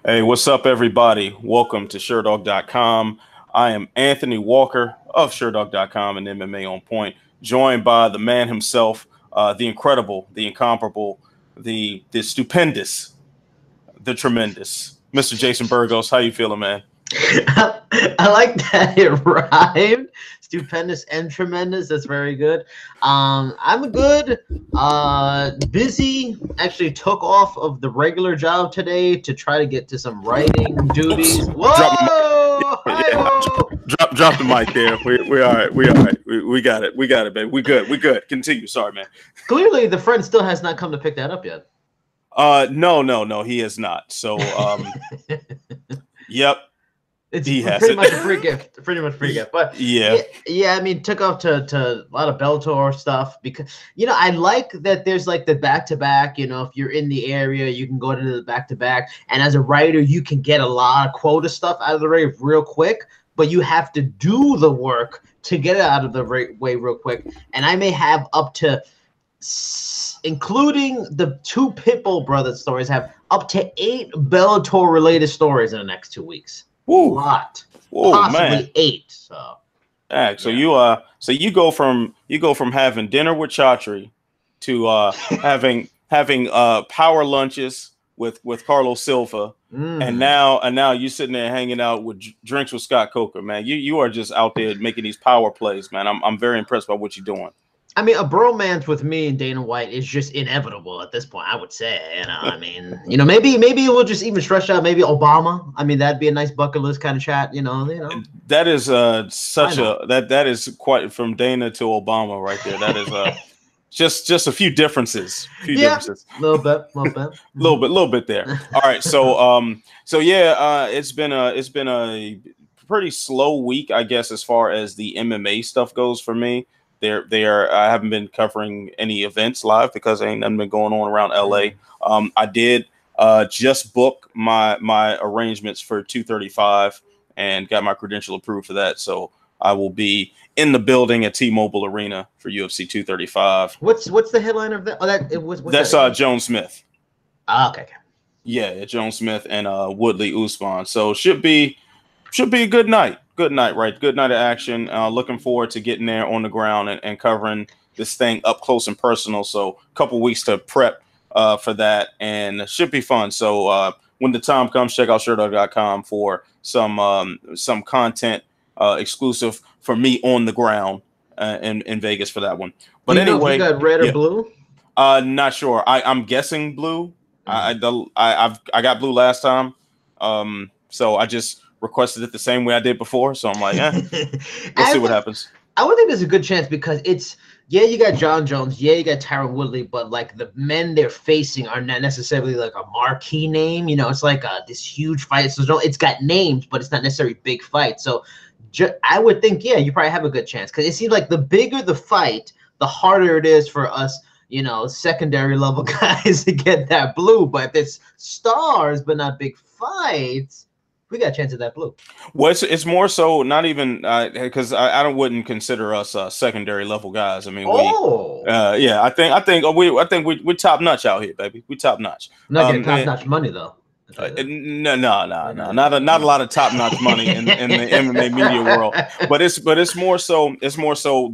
Hey, what's up, everybody? Welcome to Sherdog.com. I am Anthony Walker of Sherdog.com and MMA On Point, joined by the man himself, the incredible, the incomparable, the stupendous, the tremendous, Mr. Jason Burgos. How you feeling, man? I like that it rhymed. Stupendous and tremendous. That's very good. I'm good. Busy. Actually took off of the regular job today to try to get to some writing duties. Oops. Whoa! Drop the mic there. We all right. We all right. We got it. We got it, baby. We good. Continue. Sorry, man. Clearly, the friend still has not come to pick that up yet. No, he has not. So, yep. It's pretty much a free gift. Pretty much free gift. But yeah. I mean, took off to a lot of Bellator stuff because I like that there's like the back-to-back. If you're in the area, you can go to the back-to-back, and as a writer, you can get a lot of quota stuff out of the way real quick. But you have to do the work to get it out of the way real quick. And I may have up to, including the two Pitbull brothers stories, have up to 8 Bellator related stories in the next 2 weeks. Woo. A lot. Whoa, possibly man. 8. So, so you go from having dinner with Chatri to having power lunches with Carlos Silva, and now you're sitting there hanging out with drinks with Scott Coker, man. You are just out there making these power plays, man. I'm very impressed by what you're doing. I mean, a bromance with me and Dana White is just inevitable at this point, I would say. I mean, maybe we'll just even stretch out maybe Obama. I mean, that'd be a nice bucket list kind of chat, That is that is quite from Dana to Obama right there. That is just a few differences. A little bit. little bit there. All right, so it's been a pretty slow week, I guess, as far as the MMA stuff goes for me. I haven't been covering any events live because ain't nothing been going on around LA. I did just book my arrangements for 235 and got my credential approved for that. So I will be in the building at T-Mobile Arena for UFC 235. What's the headliner of that? Oh, that's Joan Smith. Okay. Yeah, Joan Smith and Woodley Usman. So should be a good night. Good night, right? Good night of action. Looking forward to getting there on the ground and covering this thing up close and personal. So a couple weeks to prep for that, and it should be fun. So when the time comes, check out Sherdog.com for some content exclusive for me on the ground in Vegas for that one. But anyway, you got red or blue? Not sure. I'm guessing blue. I got blue last time. So I just requested it the same way I did before, so I'm like, let's see what happens. I would think there's a good chance because you got John Jones, you got Tyron Woodley, but like the men they're facing are not necessarily like a marquee name. It's like this huge fight. So it's got names, but it's not necessarily big fight. So I would think, you probably have a good chance because it seems like the bigger the fight, the harder it is for us, secondary level guys to get that blue. But if it's stars but not big fights, we got a chance at that blue. Well, it's more so not even because I wouldn't consider us secondary level guys. I mean, I think we top notch out here, baby. We top notch. Not getting top notch money though. No, not a lot of top notch money in the MMA media world. But it's more so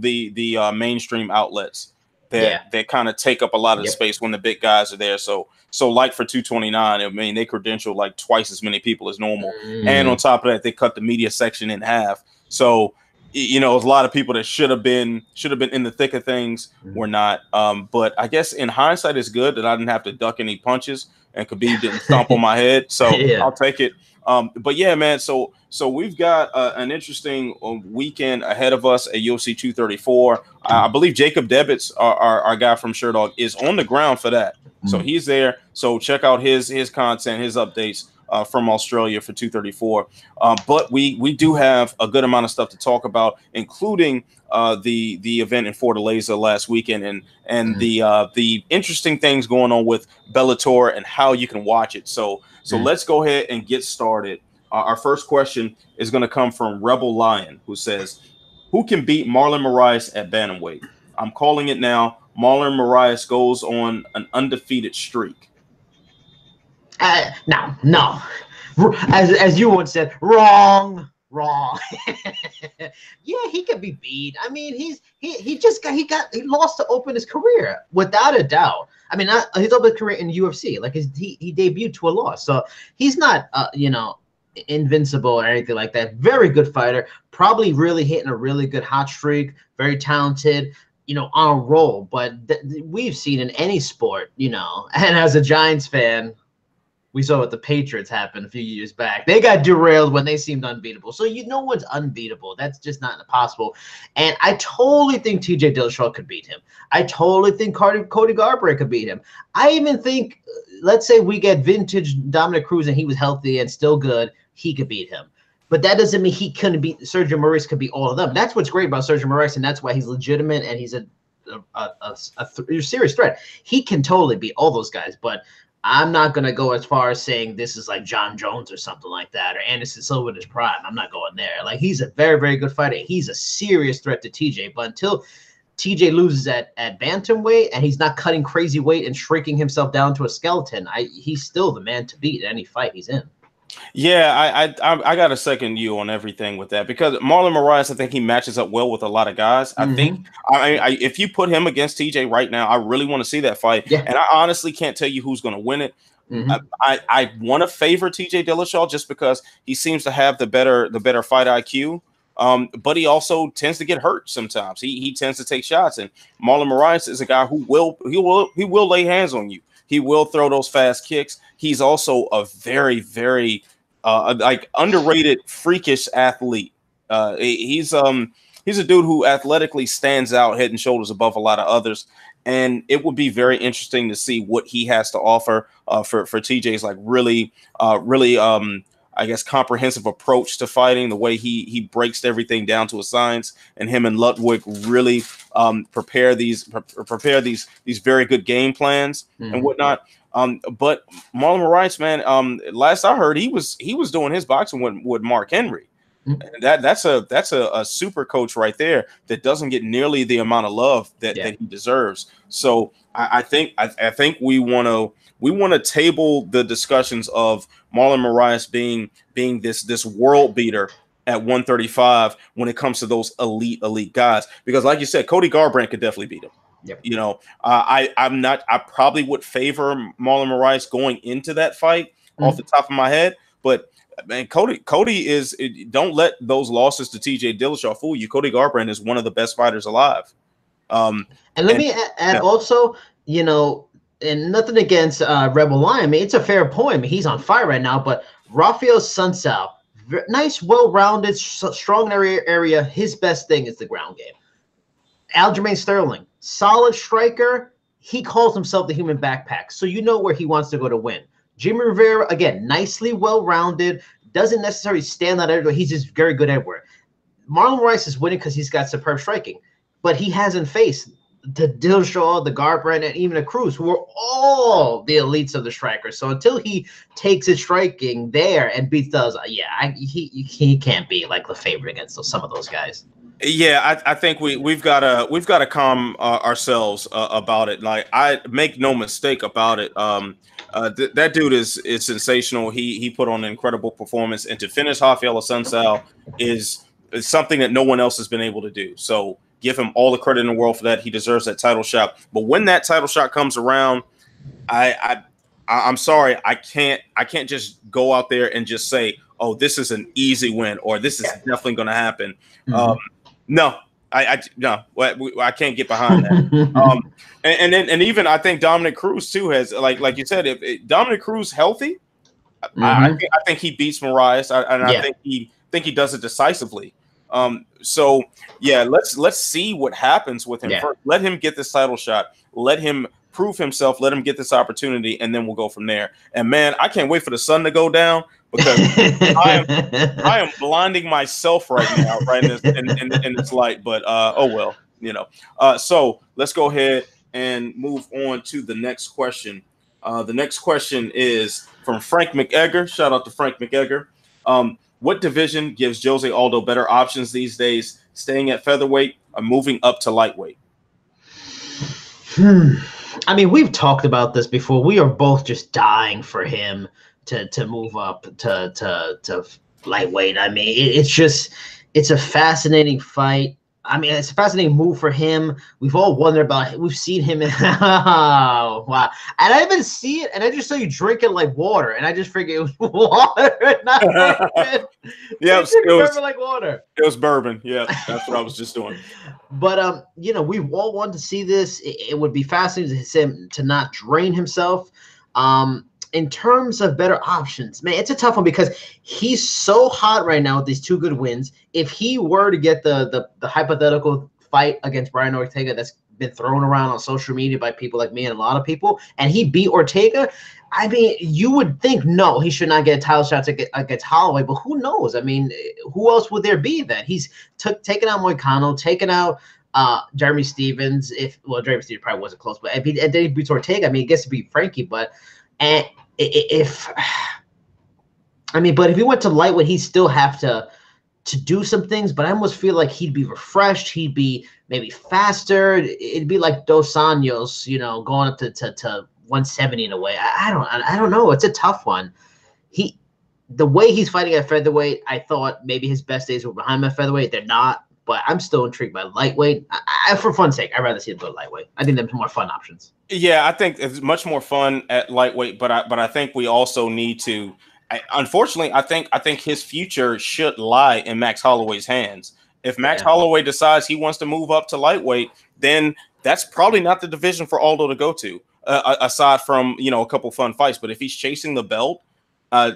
the mainstream outlets that kind of take up a lot of the space when the big guys are there. So like for 229, I mean, they credential like twice as many people as normal. And on top of that, they cut the media section in half. So, a lot of people that should have been in the thick of things were not. But I guess in hindsight, it's good that I didn't have to duck any punches and Khabib didn't stomp on my head. So I'll take it. But yeah, man, so we've got an interesting weekend ahead of us at UFC 234. I believe Jacob Debbits, our guy from Sherdog, is on the ground for that. So he's there. So check out his content, his updates from Australia for 234. But we do have a good amount of stuff to talk about, including the event in Fortaleza last weekend and the interesting things going on with Bellator and how you can watch it. So let's go ahead and get started. Our first question is going to come from Rebel Lion, who says, who can beat Marlon Moraes at bantamweight? I'm calling it now. Marlon Moraes goes on an undefeated streak. No. as you once said, wrong. Yeah, he could be beat. I mean, he lost to open his career without a doubt. I mean, his open career in UFC, like he debuted to a loss, so he's not invincible or anything like that. Very good fighter, probably really hitting a really good hot streak. Very talented, on a roll. But we've seen in any sport, and as a Giants fan, we saw what the Patriots happened a few years back. They got derailed when they seemed unbeatable. So no one's unbeatable. That's just not possible. And I totally think TJ Dillashaw could beat him. I totally think Cody Garbrandt could beat him. I even think, let's say we get vintage Dominic Cruz and he was healthy and still good, he could beat him. But that doesn't mean he couldn't beat Sergio Moraes. Could beat all of them. That's what's great about Sergio Moraes, and that's why he's legitimate and he's a serious threat. He can totally beat all those guys, but I'm not going to go as far as saying this is like John Jones or something like that, or Anderson Silva in his prime. I'm not going there. Like, he's a very, very good fighter. He's a serious threat to TJ. But until TJ loses at bantamweight and he's not cutting crazy weight and shrinking himself down to a skeleton, he's still the man to beat in any fight he's in. Yeah, I got to second you on everything with that, because Marlon Moraes, I think he matches up well with a lot of guys. I think if you put him against TJ right now, I really want to see that fight. Yeah. And I honestly can't tell you who's going to win it. I want to favor TJ Dillashaw just because he seems to have the better fight IQ. But he also tends to get hurt sometimes. He tends to take shots, and Marlon Moraes is a guy who will lay hands on you. He will throw those fast kicks. He's also a very, very underrated, freakish athlete. He's a dude who athletically stands out head and shoulders above a lot of others. And it would be very interesting to see what he has to offer for TJ's really I guess comprehensive approach to fighting, the way he breaks everything down to a science, and him and Ludwig really prepare these very good game plans and whatnot. But Marlon Moraes, man, last I heard, he was doing his boxing with Mark Henry. And that's a super coach right there that doesn't get nearly the amount of love that he deserves. So I think we want to table the discussions of Marlon Moraes being this world beater at 135 when it comes to those elite guys, because like you said, Cody Garbrandt could definitely beat him. Yep. I probably would favor Marlon Moraes going into that fight off the top of my head, but man, Cody is, don't let those losses to TJ Dillashaw fool you. Cody Garbrandt is one of the best fighters alive. And let me add also, and nothing against Rebel Lion. I mean, it's a fair point. I mean, he's on fire right now, but Rafael Sunsao, nice, well-rounded, strong area. His best thing is the ground game. Aljamain Sterling, solid striker. He calls himself the human backpack, so you know where he wants to go to win. Jimmy Rivera, again, nicely well-rounded, doesn't necessarily stand out everywhere. He's just very good everywhere. Marlon Moraes is winning because he's got superb striking, but he hasn't faced the Dillashaw, the Garbrandt, and even the Cruz, who are all the elites of the strikers. So until he takes his striking there and beats those, he can't be like the favorite against some of those guys. Yeah, I think we've got to calm ourselves about it. Like, I make no mistake about it. That dude is sensational. He put on an incredible performance, and to finish Rafael Sunsao is something that no one else has been able to do. So give him all the credit in the world for that. He deserves that title shot. But when that title shot comes around, I'm sorry, I can't just go out there and just say, oh, this is an easy win, or this is definitely going to happen. No, I can't get behind that. And even I think Dominic Cruz too has, like you said, if Dominic Cruz healthy, I think he beats Moraes, I think he does it decisively. So yeah, let's see what happens with him first. Let him get this title shot. Let him prove himself. Let him get this opportunity, and then we'll go from there. And man, I can't wait for the sun to go down, because I am blinding myself right now, right in this light. But oh well, so let's go ahead and move on to the next question. The next question is from Frank McEgger. Shout out to Frank McEgger. What division gives Jose Aldo better options these days, staying at featherweight or moving up to lightweight? I mean, we've talked about this before. We are both just dying for him to move up to lightweight. I mean, it's a fascinating fight. I mean, it's a fascinating move for him. We've all wondered about. We've seen him. Oh, wow! And I didn't see it, and I just saw you drink it like water, and I just figured it was water. Not yeah, it was bourbon like water. It was bourbon. Yeah, that's what I was just doing. But you know, we've all wanted to see this. It would be fascinating to see him to not drain himself. In terms of better options, man, it's a tough one because he's so hot right now with these 2 good wins. If he were to get the hypothetical fight against Brian Ortega that's been thrown around on social media by people like me and a lot of people, and he beat Ortega, I mean, you would think, no, he should not get a title shot against Holloway, but who knows? I mean, who else would there be then? He's taken out Moicano, taken out Jeremy Stevens. Jeremy Stevens probably wasn't close, but if he beats Ortega, I mean, he gets to beat Frankie, but if he went to lightweight, he'd still have to do some things, but I almost feel like he'd be refreshed. He'd be maybe faster. It'd be like Dos Anjos, you know, going up to 170 in a way. I don't know. It's a tough one. The way he's fighting at featherweight, I thought maybe his best days were behind him at featherweight. They're not, but I'm still intrigued by lightweight. For fun's sake, I'd rather see him go lightweight. I think there's more fun options. Yeah, I think it's much more fun at lightweight, but I think we also need to. Unfortunately, I think his future should lie in Max Holloway's hands. If Max Holloway decides he wants to move up to lightweight, then that's probably not the division for Aldo to go to. Aside from, you know, a couple fun fights, but if he's chasing the belt,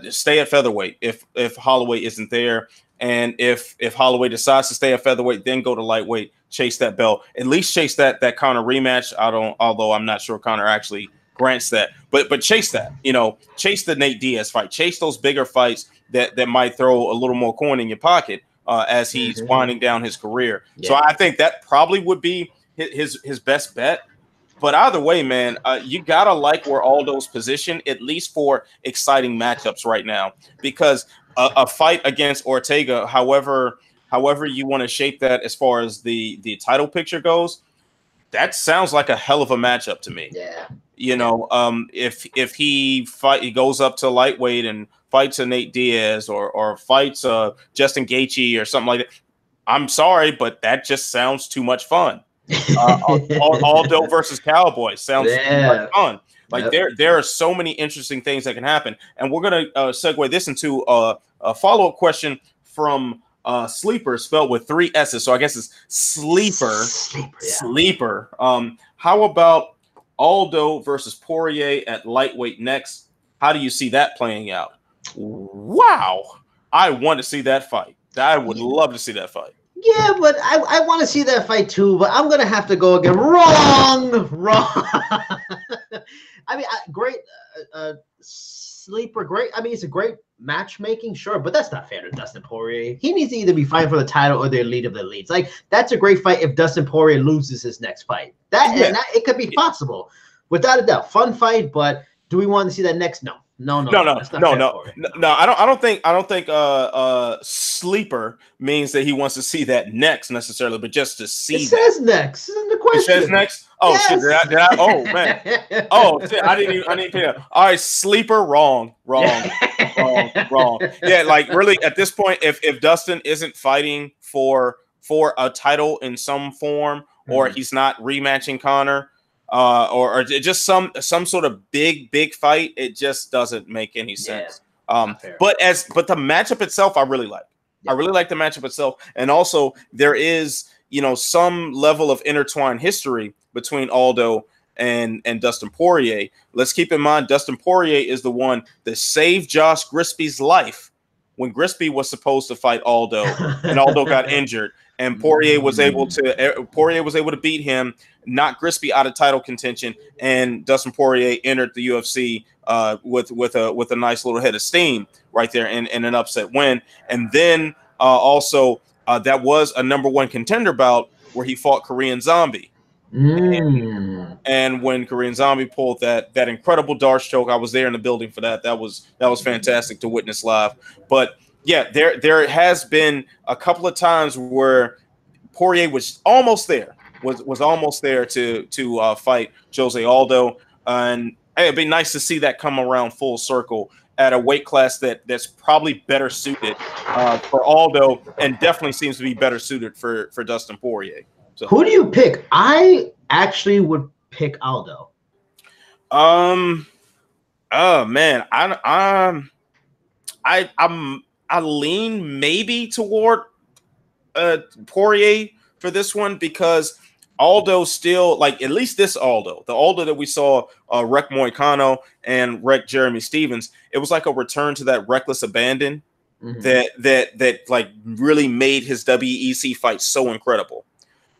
stay at featherweight. If Holloway isn't there, and if Holloway decides to stay at featherweight, then go to lightweight, chase that belt. At least chase that Conor rematch. Although I'm not sure Conor actually grants that, but chase that. You know, chase the Nate Diaz fight. Chase those bigger fights that might throw a little more coin in your pocket as he's winding down his career. Yeah. So I think that probably would be his best bet. But either way, man, you gotta like where Aldo's positioned, at least for exciting matchups right now, because a fight against Ortega, however you want to shape that as far as the title picture goes, that sounds like a hell of a matchup to me. Yeah. You know, if he goes up to lightweight and fights a Nate Diaz or fights Justin Gaethje or something like that, I'm sorry, but that just sounds too much fun. Aldo versus Cowboy sounds too much fun. Like there are so many interesting things that can happen, and we're gonna segue this into a follow-up question from Sleeper, spelled with 3 S's. So I guess it's Sleeper. Sleeper. How about Aldo versus Poirier at lightweight next? How do you see that playing out? Wow, I want to see that fight. I would love to see that fight. Yeah, but I want to see that fight too, but I'm going to have to go again. Wrong. I mean, great Sleeper, great. I mean, it's a great matchmaking, sure, but that's not fair to Dustin Poirier. He needs to either be fighting for the title or the elite of the elites. Like, that's a great fight if Dustin Poirier loses his next fight. It could be possible. Without a doubt. Fun fight, but do we want to see that next? No. No. I don't think Sleeper means that he wants to see that next necessarily, but just to see. It says next. This is the question. It says next. Oh yes. Shit! Did I? Oh man. Oh shit! I didn't pay that. All right, Sleeper. Wrong. Yeah, like really at this point, if Dustin isn't fighting for a title in some form, or he's not rematching Conor. Or just some sort of big fight, it just doesn't make any sense. But the matchup itself, I really like. I really like the matchup itself, and also there is some level of intertwined history between Aldo and Dustin Poirier. Let's keep in mind Dustin Poirier is the one that saved Josh Grisby's life when Grisby was supposed to fight Aldo, and Aldo got injured. And Poirier was able to beat him, knock Grisby out of title contention, and Dustin Poirier entered the UFC with a nice little head of steam right there in an upset win. And then also that was a #1 contender bout where he fought Korean Zombie. And when Korean Zombie pulled that incredible Darce choke, I was there in the building for that. That was fantastic to witness live. But yeah, there has been a couple of times where Poirier was almost there, was almost there to fight Jose Aldo, and Hey, it'd be nice to see that come around full circle at a weight class that's probably better suited for Aldo, and definitely seems to be better suited for Dustin Poirier. So, who do you pick? I actually would pick Aldo. Oh man, I lean maybe toward Poirier for this one because Aldo still, like, at least this Aldo, the Aldo that we saw wreck Moicano and wreck Jeremy Stevens, it was like a return to that reckless abandon that like really made his WEC fight so incredible.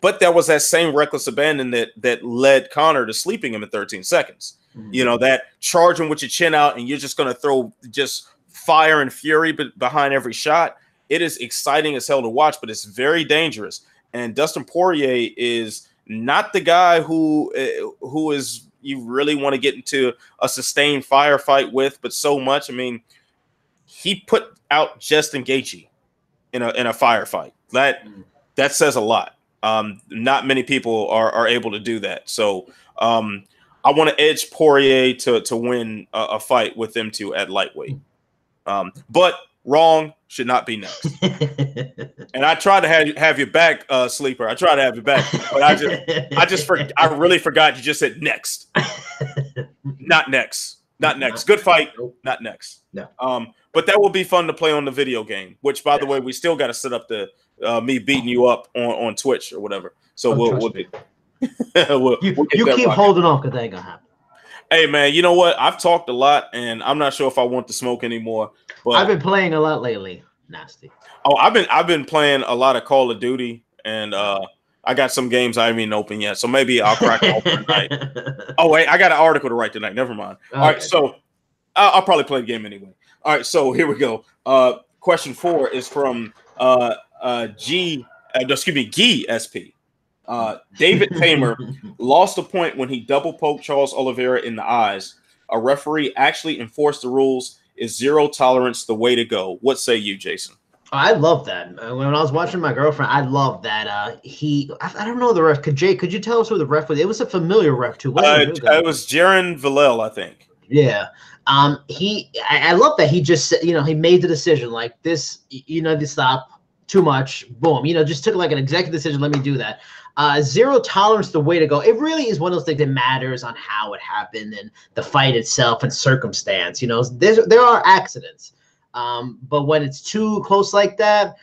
But there was that same reckless abandon that led Conor to sleeping him in 13 seconds. You know, that charging with your chin out and you're just going to throw just fire and fury behind every shot. It is exciting as hell to watch, but it's very dangerous. And Dustin Poirier is not the guy who is you really want to get into a sustained firefight with, but so much. I mean, he put out Justin Gaethje in a firefight. That says a lot. Not many people are able to do that. So I want to edge Poirier to win a fight with them two at lightweight. But wrong should not be next. And I tried to have you back, Sleeper. I tried to have you back, but I really forgot you just said next. Not next. Not next. Good fight. Not next. No. But that will be fun to play on the video game, which, by the way, we still got to set up the me beating you up on Twitch or whatever. So we'll keep holding on because that ain't gonna happen. Hey man, you know what? I've talked a lot, and I'm not sure if I want to smoke anymore. But I've been playing a lot lately. Nasty. Oh, I've been playing a lot of Call of Duty, and I got some games I haven't even opened yet. So maybe I'll crack it open tonight. Oh wait, I got an article to write tonight. Never mind. Okay. All right, so I'll probably play the game anyway. All right, so here we go. Question 4 is from Guy SP. David Tamer lost a point when he double poked Charles Oliveira in the eyes. A referee actually enforced the rules. Is zero tolerance the way to go? What say you, Jason? I love that. When I was watching my girlfriend, I love that. I don't know the ref. Could you tell us who the ref was? It was a familiar ref too. It was Jaron Villel, I think. Yeah. I love that he just, he made the decision like this, to stop too much. Boom. Just took like an executive decision. Let me do that. Zero tolerance, the way to go. It really is one of those things that matters on how it happened and the fight itself and circumstance. There are accidents. But when it's too close like that,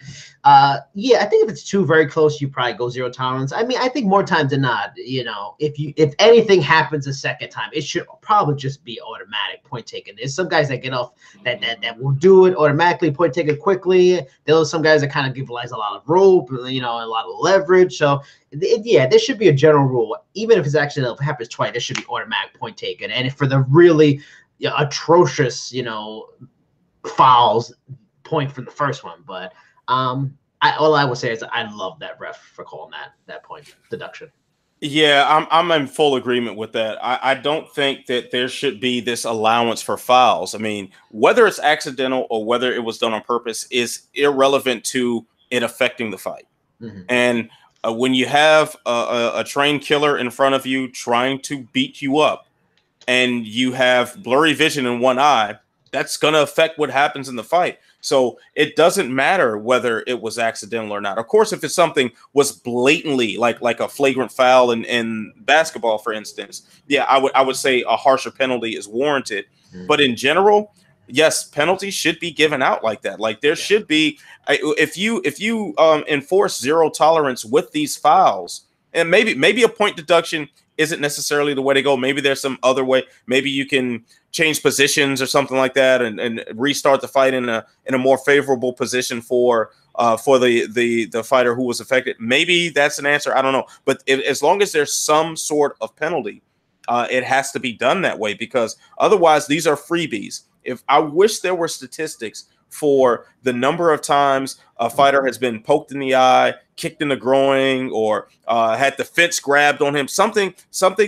I think if it's too very close, you probably go zero tolerance. I mean, I think more times than not, if anything happens a second time, it should probably just be automatic point taken. There's some guys that get off that will do it automatically, point taken quickly. There's some guys that kind of give a lot of rope, and a lot of leverage. So there should be a general rule. Even if it's actually if it happens twice, there should be automatic point taken. And if for the really atrocious, fouls, point for the first one. But all I will say is I love that ref for calling that point deduction. Yeah, I'm in full agreement with that. I don't think that there should be this allowance for fouls. I mean, whether it's accidental or whether it was done on purpose is irrelevant to it affecting the fight. And when you have a trained killer in front of you trying to beat you up and you have blurry vision in one eye, that's going to affect what happens in the fight. So it doesn't matter whether it was accidental or not. Of course, if it's something was blatantly like a flagrant foul in basketball, for instance, I would say a harsher penalty is warranted. But in general, yes, penalties should be given out like that. Like there should be, if you enforce zero tolerance with these fouls, and maybe a point deduction isn't necessarily the way to go. Maybe there's some other way. Maybe you can change positions or something like that and restart the fight in a more favorable position for the fighter who was affected. Maybe that's an answer. I don't know. But as long as there's some sort of penalty, it has to be done that way, because otherwise these are freebies. If I wish there were statistics for the number of times a fighter has been poked in the eye, kicked in the groin, or had the fence grabbed on him, something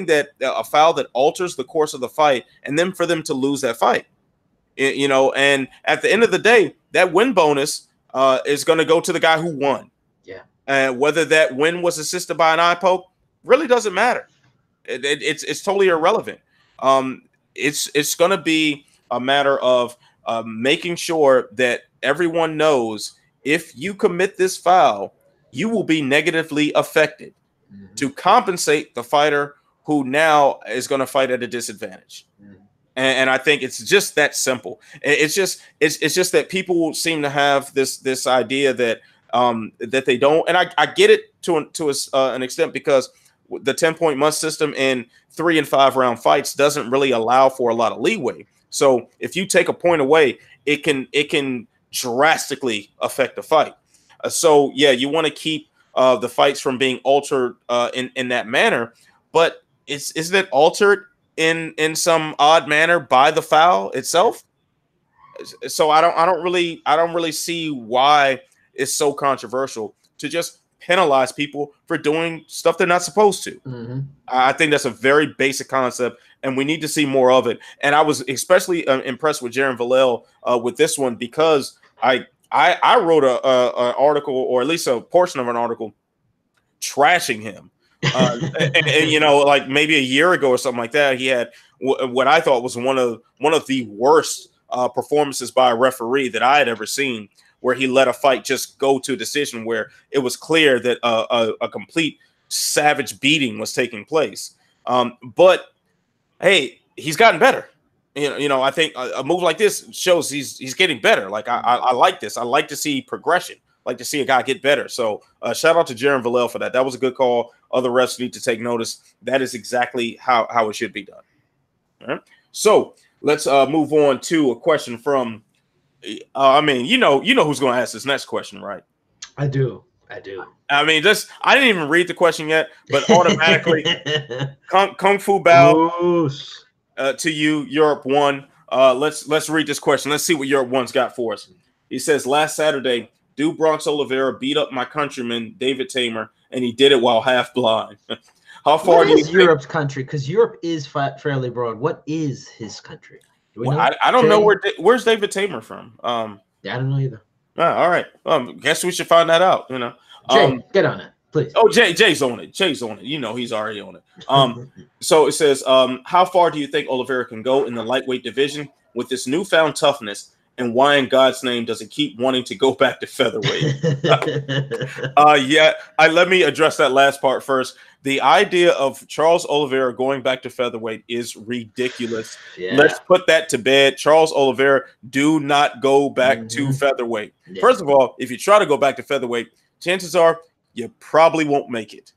that a foul that alters the course of the fight, and then for them to lose that fight, and at the end of the day, that win bonus is going to go to the guy who won. Yeah. And whether that win was assisted by an eye poke really doesn't matter. It's totally irrelevant. it's going to be a matter of making sure that everyone knows if you commit this foul, you will be negatively affected to compensate the fighter who now is going to fight at a disadvantage. And I think it's just that simple. It's just that people seem to have this idea that that they don't, and I get it to an extent, because the 10-point must system in 3 and 5 round fights doesn't really allow for a lot of leeway. So if you take a point away, it can drastically affect the fight. So yeah, you want to keep the fights from being altered in that manner, but isn't it altered in some odd manner by the foul itself? So I don't really see why it's so controversial to just penalize people for doing stuff they're not supposed to. I think that's a very basic concept, and we need to see more of it. And I was especially impressed with Jaron Vallel with this one, because I wrote an article, or at least a portion of an article, trashing him. And, like maybe a year ago or something like that, he had what I thought was one of the worst performances by a referee that I had ever seen, where he let a fight just go to a decision where it was clear that a complete savage beating was taking place. But hey, he's gotten better. I think a move like this shows he's getting better. Like I like this. I like to see progression. Like to see a guy get better. So shout out to Jaron Vallel for that. That was a good call. Other refs need to take notice. That is exactly how it should be done. All right. So let's move on to a question from. I mean, you know who's going to ask this next question, right? I do. I mean, I didn't even read the question yet, but automatically, Kung Fu Bao to you, Europe 1. Let's read this question. Let's see what Europe 1's got for us. He says, last Saturday, Do Bronx Oliveira beat up my countryman David Tamer, and he did it while half blind. How far do you think Europe's country? Because Europe is fairly broad. What is his country? I don't know where's David Tamer from. Yeah, I don't know either. All right. Guess we should find that out. Jay, get on it, please. Oh, Jay's on it. Jay's on it. He's already on it. So it says, how far do you think Oliveira can go in the lightweight division with this newfound toughness? And why in God's name does he keep wanting to go back to featherweight? Let me address that last part first. The idea of Charles Oliveira going back to featherweight is ridiculous. Yeah. Let's put that to bed. Charles Oliveira, do not go back to featherweight. Yeah. First of all, if you try to go back to featherweight, chances are you probably won't make it.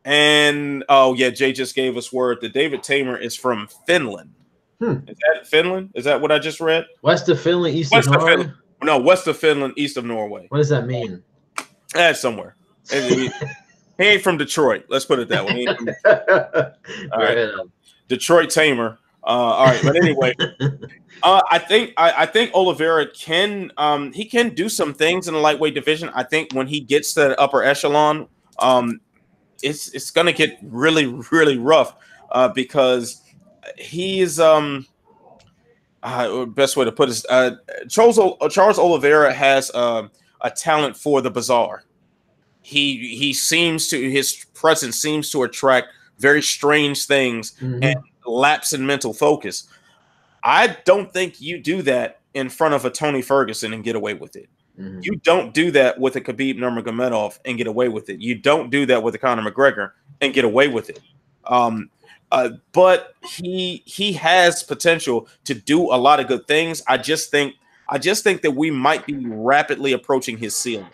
Jay just gave us word that David Tamer is from Finland. Is that Finland? Is that what I just read? West of Finland, east of Norway? No, west of Finland, east of Norway. What does that mean? That's somewhere. He ain't from Detroit. Let's put it that way. He ain't from Detroit. All right. Detroit Tamer. All right, but anyway, I think Oliveira can do some things in the lightweight division. I think when he gets to the upper echelon, it's gonna get really, really rough because he's best way to put it is Charles Oliveira has a talent for the bizarre. His presence seems to attract very strange things and lapse in mental focus. I don't think you do that in front of a Tony Ferguson and get away with it. You don't do that with a Khabib Nurmagomedov and get away with it. You don't do that with a Conor McGregor and get away with it. But he has potential to do a lot of good things. I just think that we might be rapidly approaching his ceiling.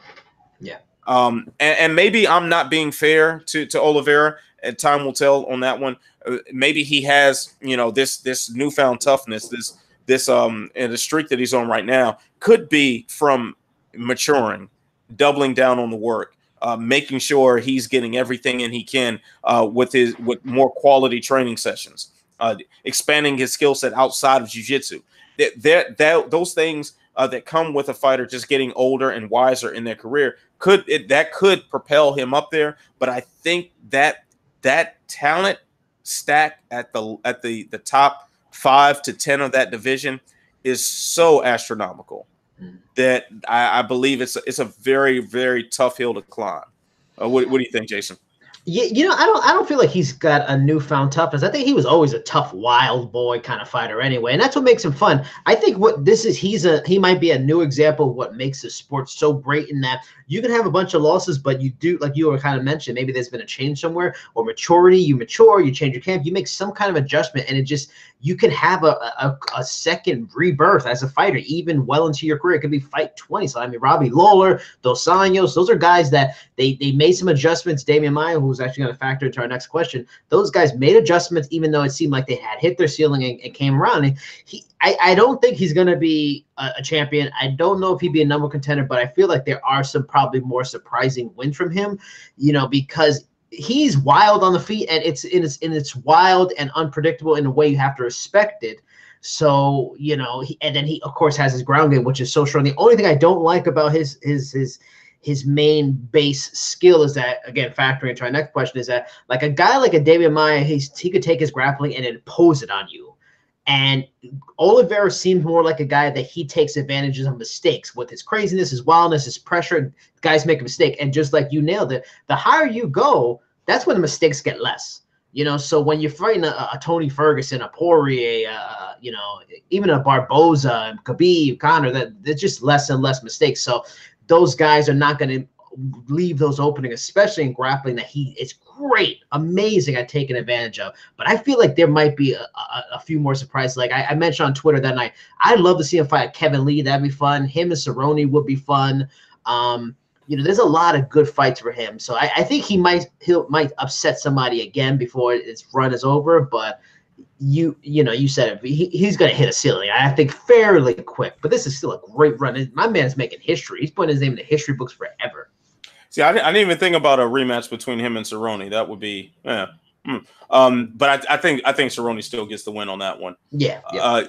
Yeah. And maybe I'm not being fair to Oliveira, and time will tell on that one. Maybe he has, this newfound toughness, this and the streak that he's on right now could be from maturing, doubling down on the work, making sure he's getting everything in he can with more quality training sessions, expanding his skill set outside of jiu-jitsu. Those things that come with a fighter just getting older and wiser in their career could propel him up there. But I think that talent stack at the top 5 to 10 of that division is so astronomical that I believe it's a very, very tough hill to climb. What do you think, Jason? Yeah, I don't feel like he's got a newfound toughness. I think he was always a tough, wild boy kind of fighter anyway, and that's what makes him fun. I think what this is, he might be a new example of what makes the sport so great in that you can have a bunch of losses, but you do, like you were kind of mentioned, maybe there's been a change somewhere or maturity. You mature, you change your camp, you make some kind of adjustment, and you can have a second rebirth as a fighter, even well into your career. It could be fight 20. So I mean, Robbie Lawler, Dos Anjos, those are guys that they made some adjustments. Damian Maia, who's actually going to factor into our next question, those guys made adjustments, even though it seemed like they had hit their ceiling and came around. And I don't think he's going to be a champion. I don't know if he'd be a number contender, but I feel like there are some probably more surprising wins from him, because he's wild on the feet, and it's wild and unpredictable in a way you have to respect it. So, and then he of course has his ground game, which is so strong. The only thing I don't like about his main base skill is that, again, factoring into our next question, is that like a guy like a Damian Maia, he could take his grappling and impose it on you. And Oliveira seems more like a guy that he takes advantages of mistakes with his craziness, his wildness, his pressure. Guys make a mistake. And just like you nailed it, the higher you go, that's when the mistakes get less. So when you're fighting a Tony Ferguson, a Poirier, even a Barboza, and Khabib, Conor, that there's just less and less mistakes. So those guys are not going to leave those openings, especially in grappling, that he is great, amazing at taking advantage of. But I feel like there might be a few more surprises. Like I mentioned on Twitter that night, I'd love to see him fight Kevin Lee. That'd be fun. Him and Cerrone would be fun. There's a lot of good fights for him. So I think he might upset somebody again before its run is over. But you said it. He's going to hit a ceiling, I think, fairly quick. But this is still a great run. My man is making history. He's putting his name in the history books forever. See, I didn't even think about a rematch between him and Cerrone. That would be, but I think Cerrone still gets the win on that one. Yeah. I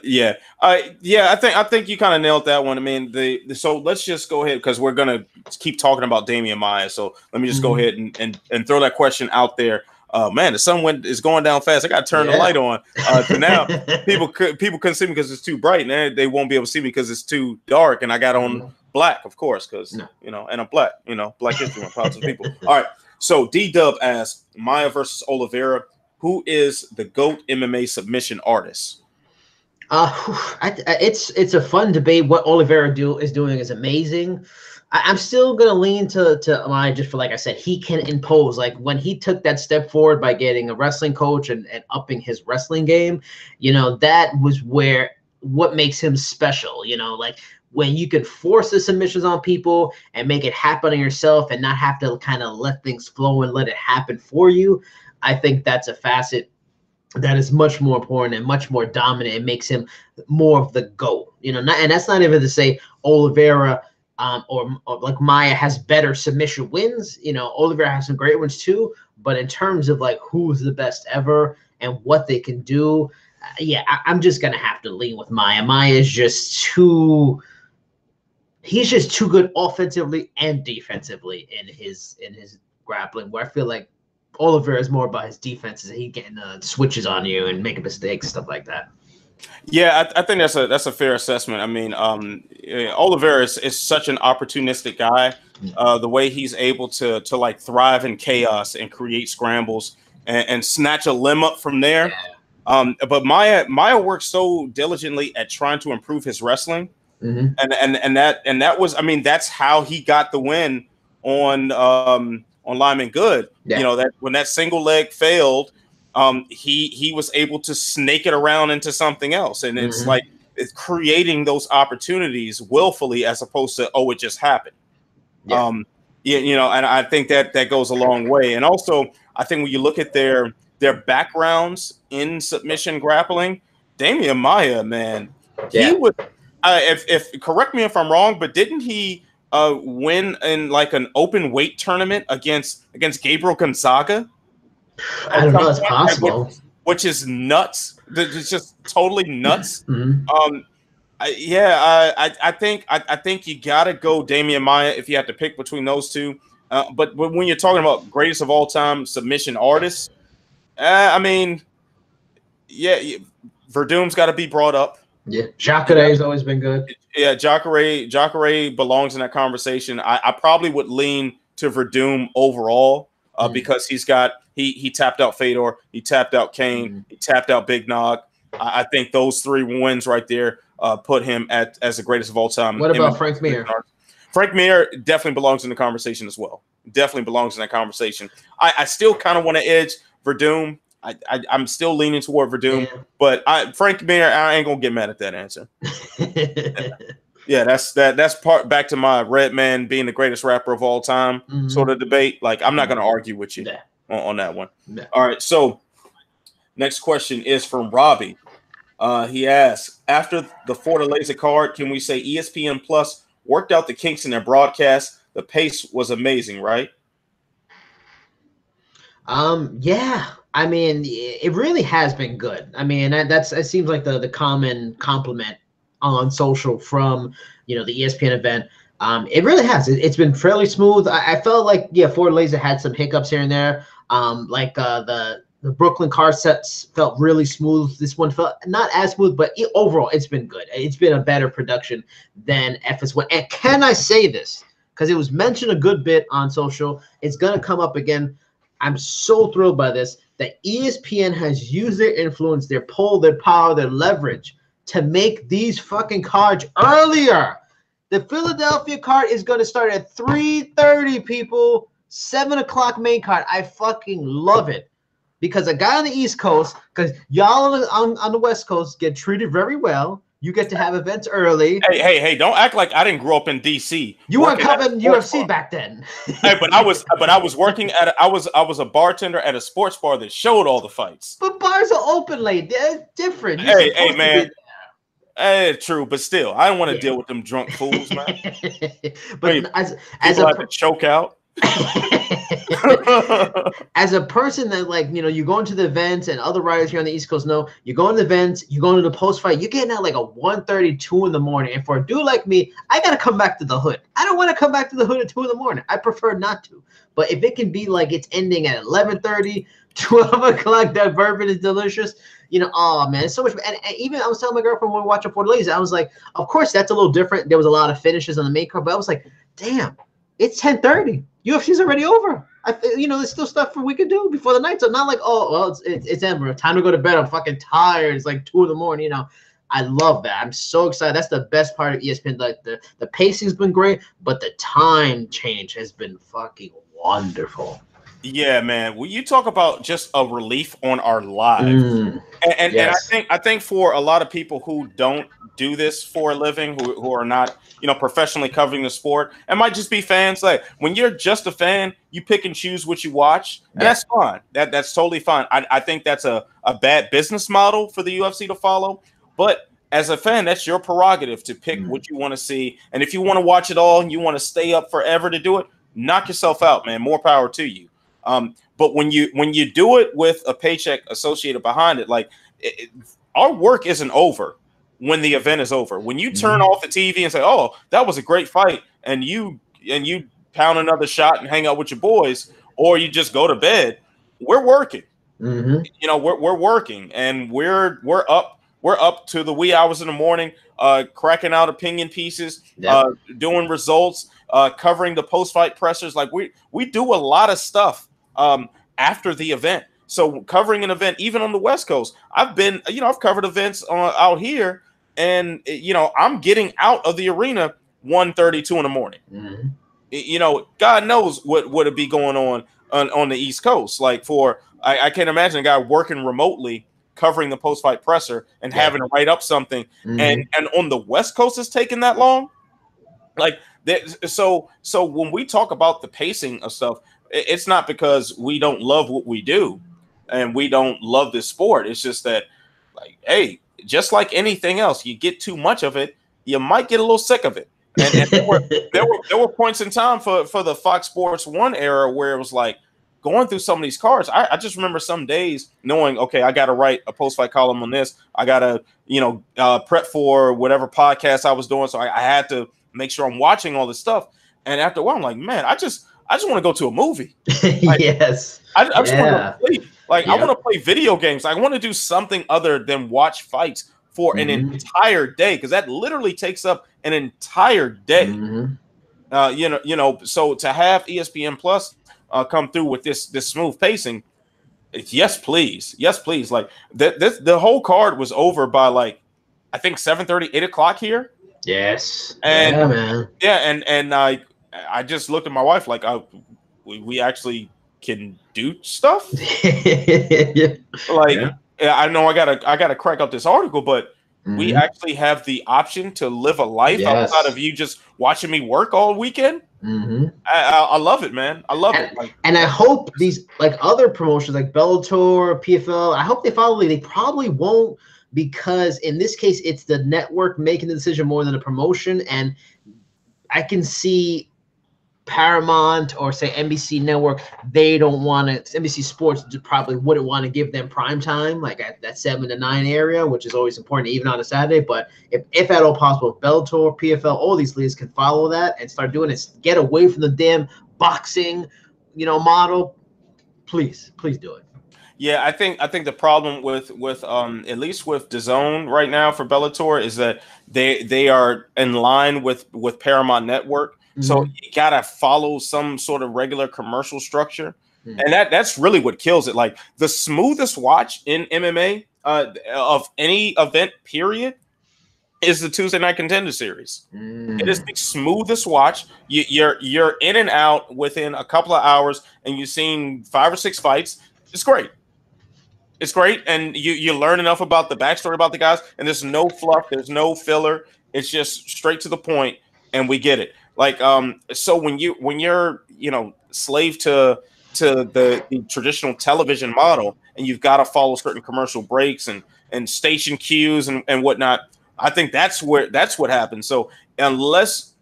think you kind of nailed that one. I mean, so let's just go ahead, because we're gonna keep talking about Damian Maia. So let me just go ahead and throw that question out there. Man, the sun is going down fast. I got to turn the light on. So now people couldn't see me because it's too bright, and they won't be able to see me because it's too dark. And I got on black, of course, because and I'm black. Black history and proud to the people. All right. So D-Dub asks, Maia versus Oliveira, who is the GOAT MMA submission artist? It's a fun debate. What Oliveira is doing is amazing. I'm still gonna lean to Maia, just for, like I said, he can impose. Like when he took that step forward by getting a wrestling coach and upping his wrestling game, that was what makes him special. Like when you can force the submissions on people and make it happen on yourself and not have to kind of let things flow and let it happen for you. I think that's a facet that is much more important and much more dominant. It makes him more of the GOAT. And that's not even to say Oliveira or like Maia has better submission wins. Oliveira has some great ones too, but in terms of like who's the best ever and what they can do, I'm just gonna have to lean with Maia. Maia is he's just too good offensively and defensively in his grappling, where I feel like Oliveira is more about his defenses. He getting switches on you and making mistakes, stuff like that. Yeah, I think that's a fair assessment. I mean, Oliveira is such an opportunistic guy. The way he's able to like thrive in chaos and create scrambles and snatch a limb up from there. Yeah. But Maia works so diligently at trying to improve his wrestling, and that was, I mean, that's how he got the win on Lyman Good. Yeah. That when that single leg failed, he was able to snake it around into something else, and it's like it's creating those opportunities willfully as opposed to it just happened. Yeah. And I think that goes a long way. And also, I think when you look at their backgrounds in submission grappling, Damian Maia, man, he would. If correct me if I'm wrong, but didn't he win in like an open weight tournament against Gabriel Gonzaga? I don't know. It's possible. Which is nuts. It's just totally nuts. I think you gotta go Damian Maia if you have to pick between those two. But when you're talking about greatest of all time submission artists, I mean, Verdum's got to be brought up. Yeah, Jacare has always been good. Yeah, Jacare belongs in that conversation. I probably would lean to Verdum overall, because he tapped out Fedor, he tapped out Kane, he tapped out Big Nog. I think those 3 wins right there put him as the greatest of all time. What about Frank Mir? Frank Mir definitely belongs in the conversation as well. Definitely belongs in that conversation. I still kind of want to edge Verdum. I'm still leaning toward Verdum, but Frank Mir, I ain't gonna get mad at that answer. Yeah, that's part back to my Redman being the greatest rapper of all time sort of debate. Like, I'm not gonna argue with you on that one. All right, so next question is from Robbie. He asks, after the Fortaleza card, can we say ESPN Plus worked out the kinks in their broadcast? The pace was amazing, right? Yeah. I mean, it really has been good. I mean, it seems like the common compliment on social from, the ESPN event. It really has. It's been fairly smooth. I felt like, Fortaleza had some hiccups here and there. The Brooklyn car sets felt really smooth. This one felt not as smooth, but overall, it's been good. It's been a better production than FS1. And can I say this? Because it was mentioned a good bit on social. It's going to come up again. I'm so thrilled by this, that ESPN has used their influence, their pull, their power, their leverage to make these fucking cards earlier. The Philadelphia card is going to start at 3:30, people. 7 o'clock main card. I fucking love it. Because a guy on the East Coast, because y'all on the West Coast get treated very well. You get to have events early. Hey! Don't act like I didn't grow up in DC. You weren't covering UFC back then. Hey, but I was working I was a bartender at a sports bar that showed all the fights. But bars are open late. They're different. Hey, man. Hey, true, but still, I don't want to deal with them drunk fools, man. But as a choke out. As a person that you go into the events, and other writers here on the East Coast know, you go into the events, you go into the post fight, you're getting out like a 1:30, 2 in the morning. And for a dude like me, I gotta come back to the hood. I don't want to come back to the hood at 2 in the morning. I prefer not to. But if it can be like it's ending at 11:30, 12 o'clock, that bourbon is delicious. Oh man, it's so much. And even I was telling my girlfriend when we were watching Fortaleza, I was like, of course that's a little different. There was a lot of finishes on the main card, but I was like, damn, it's 10:30. UFC's already over. There's still stuff we could do before the night. So not like, oh, well, it's Ember. Time to go to bed. I'm fucking tired. It's like 2 in the morning. I love that. I'm so excited. That's the best part of ESPN. Like the pacing's been great, but the time change has been fucking wonderful. Yeah, man. Well, you talk about just a relief on our lives, and I think for a lot of people who don't do this for a living, who are not professionally covering the sport, and might just be fans. Like, when you're just a fan, you pick and choose what you watch, and that's fine. That's totally fine. I think that's a bad business model for the UFC to follow, but as a fan, that's your prerogative to pick what you want to see, and if you want to watch it all and you want to stay up forever to do it, knock yourself out, man. More power to you. But when you do it with a paycheck associated behind it, our work isn't over when the event is over. When you turn off the TV and say, "Oh, that was a great fight," and you pound another shot and hang out with your boys, or you just go to bed, we're working. We're working, and we're up to the wee hours in the morning, cracking out opinion pieces, doing results, covering the post-fight pressers. Like, we do a lot of stuff after the event. So covering an event, even on the West Coast, I've covered events out here, and I'm getting out of the arena 1:30, 2 in the morning. God knows what would be going on the East Coast. Like, I can't imagine a guy working remotely covering the post-fight presser and having to write up something, and on the West Coast it's taking that long. Like, so when we talk about the pacing of stuff, it's not because we don't love what we do and we don't love this sport. It's just that, like, hey, just like anything else, you get too much of it, you might get a little sick of it. And there were points in time for the Fox Sports 1 era where it was like, going through some of these cards, I just remember some days knowing, okay, I got to write a post-fight column on this. I got to, prep for whatever podcast I was doing. So I had to make sure I'm watching all this stuff. And after a while, I'm like, man, I just want to go to a movie. Like, yes. I just want to play. Like, I want to play video games. I want to do something other than watch fights for an entire day, because that literally takes up an entire day. So to have ESPN Plus, come through with this smooth pacing, yes, please. Yes, please. Like the whole card was over by like I think 7:30, 8 o'clock here. Yes. And yeah, man. yeah, and I just looked at my wife like we actually can do stuff. yeah. Like Yeah. I know I gotta crack up this article, but we Mhm. actually have the option to live a life outside of Yes. you just watching me work all weekend. hmm I love it, man. I love it. Like And I hope these like other promotions like Bellator, PFL, I hope they follow. They probably won't, because in this case, it's the network making the decision more than a promotion. And I can see Paramount or say NBC Network, they don't want to. NBC Sports probably wouldn't want to give them prime time, like at that 7 to 9 area, which is always important, even on a Saturday. But if at all possible, Bellator, PFL, all these leagues can follow that and start doing it. Get away from the damn boxing, model. Please do it. yeah, I think the problem with at least with DAZN right now for Bellator is that they are in line with Paramount Network. So you gotta follow some sort of regular commercial structure, and that's really what kills it. Like the smoothest watch in MMA of any event period is the Tuesday Night Contender Series. It is the smoothest watch. You're in and out within a couple of hours, and you've seen 5 or 6 fights. It's great. It's great, and you learn enough about the backstory about the guys, and there's no fluff, there's no filler. It's just straight to the point, and we get it. Like so when you're slave to the traditional television model, and you've got to follow certain commercial breaks and station cues and whatnot. I think that's what happens. So unless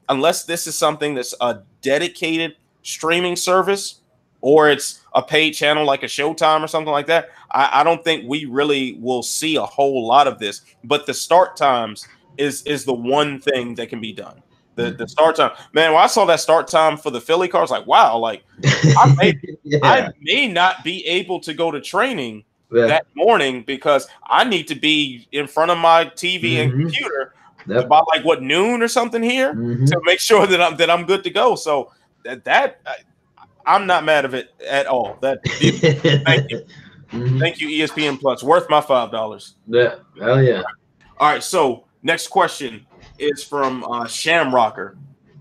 this is something that's a dedicated streaming service, or it's a paid channel like a Showtime or something like that, I don't think we really will see a whole lot of this. But the start times is the one thing that can be done. The start time, man. When I saw that start time for the Philly car, I was like, wow, like I may not be able to go to training that morning because I need to be in front of my TV and computer by like noon or something here to make sure that I'm good to go. So I'm not mad of it at all. Thank you. Thank you, ESPN Plus. Worth my $5. Yeah. Hell yeah. All right. So next question is from Shamrocker.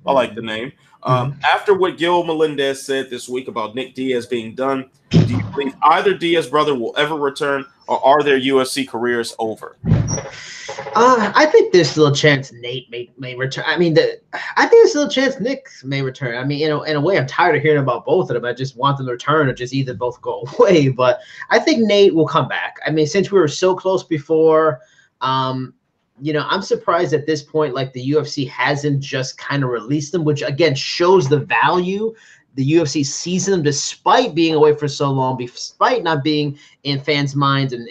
I like the name. After what Gil Melendez said this week about Nick Diaz being done, do you believe either Diaz brother will ever return, or are their UFC careers over? I think there's still a chance Nate may return. I mean, I think there's still a chance Nick may return. I mean, in a way, I'm tired of hearing about both of them. I just want them to return or just either both go away. But I think Nate will come back. I mean, since we were so close before, I'm surprised at this point, like the UFC hasn't just kind of released them, which again shows the value. The UFC sees them despite being away for so long, despite not being in fans' minds, and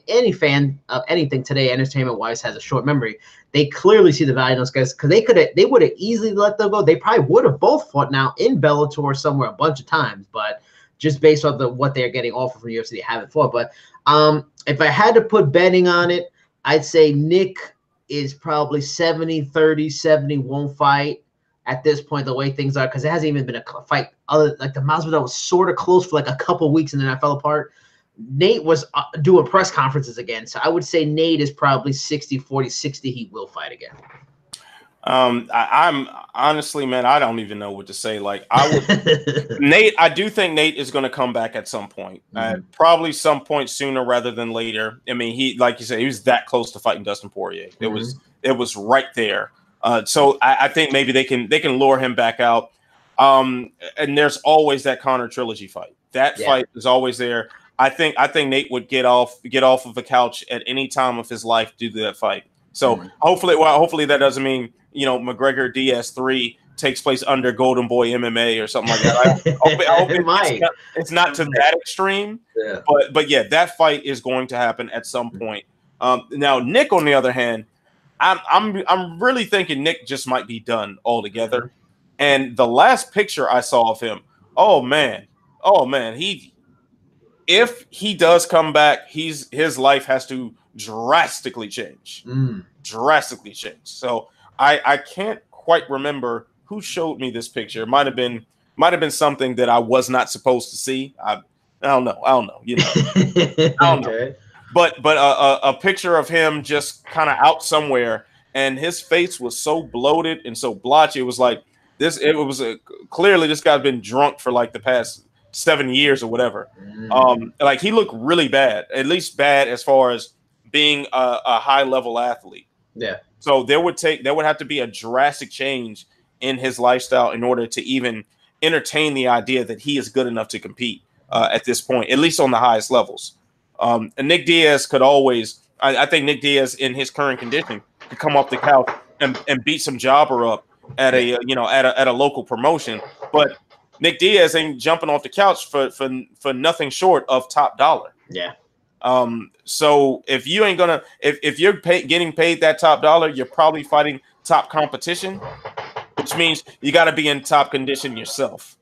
any fan of anything today, entertainment-wise, has a short memory. They clearly see the value in those guys, because they would have easily let them go. They probably would have both fought now in Bellator somewhere a bunch of times, but just based on what they're getting offered from the UFC, they haven't fought. But if I had to put betting on it, I'd say Nick is probably 70-30, 70 won't fight at this point, the way things are, because it hasn't even been a fight. Other like the Masvidal was sort of close for like a couple weeks, and then I fell apart. Nate was doing press conferences again, so I would say Nate is probably 60-40, 60. He will fight again. I'm honestly, man, I don't even know what to say. Like Nate, I do think Nate is going to come back at some point, probably some point sooner rather than later. I mean, he, like you said, he was that close to fighting Dustin Poirier. It was right there. So I think maybe they can lure him back out. And there's always that Conor trilogy fight. That fight is always there. I think Nate would get off of the couch at any time of his life due to that fight. So hopefully that doesn't mean McGregor Diaz 3 takes place under Golden Boy MMA or something like that. I hope it's not to that extreme. Yeah. But yeah, that fight is going to happen at some point. Now Nick, on the other hand, I'm really thinking Nick just might be done altogether. And the last picture I saw of him, oh man, if he does come back, his life has to drastically change. Drastically change. So I can't quite remember who showed me this picture. It might have been might have been something that I was not supposed to see. I don't know. You know, I don't know. Okay. But a picture of him just kind of out somewhere, and his face was so bloated and so blotchy. It was like this. It was clearly this guy's been drunk for like the past 7 years or whatever. Like he looked really bad, at least bad as far as being a high level athlete. Yeah. So there would have to be a drastic change in his lifestyle in order to even entertain the idea that he is good enough to compete at this point, at least on the highest levels. And Nick Diaz could always, I think Nick Diaz in his current condition could come off the couch and beat some jobber up at a at a local promotion. But Nick Diaz ain't jumping off the couch for nothing short of top dollar. Yeah. So if you ain't gonna, if you're getting paid that top dollar, you're probably fighting top competition, which means you got to be in top condition yourself.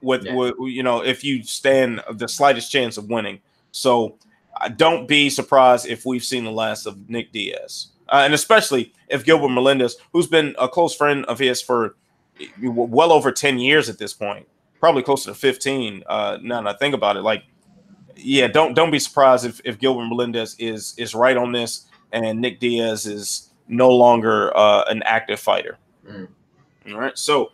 With if you stand the slightest chance of winning. So don't be surprised if we've seen the last of Nick Diaz, and especially if Gilbert Melendez, who's been a close friend of his for well over 10 years at this point, probably closer to 15. Now that I think about it, like, yeah, don't be surprised if Gilbert Melendez is right on this, and Nick Diaz is no longer an active fighter. All right, so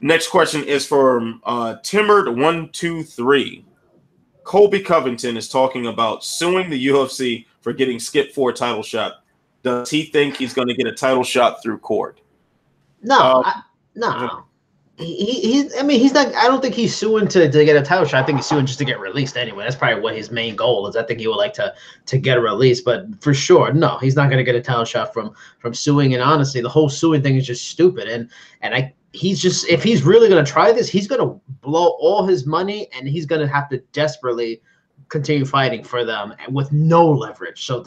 next question is from Timbered123. Colby Covington is talking about suing the UFC for getting skipped for a title shot. Does he think he's going to get a title shot through court? No, no. He's not. I don't think he's suing to get a title shot. I think he's suing just to get released anyway. That's probably what his main goal is. I think he would like to get a release, but for sure, no, he's not going to get a title shot from suing. And honestly, the whole suing thing is just stupid. And he's just, if he's really going to try this, he's going to blow all his money, and he's going to have to desperately continue fighting for them with no leverage. So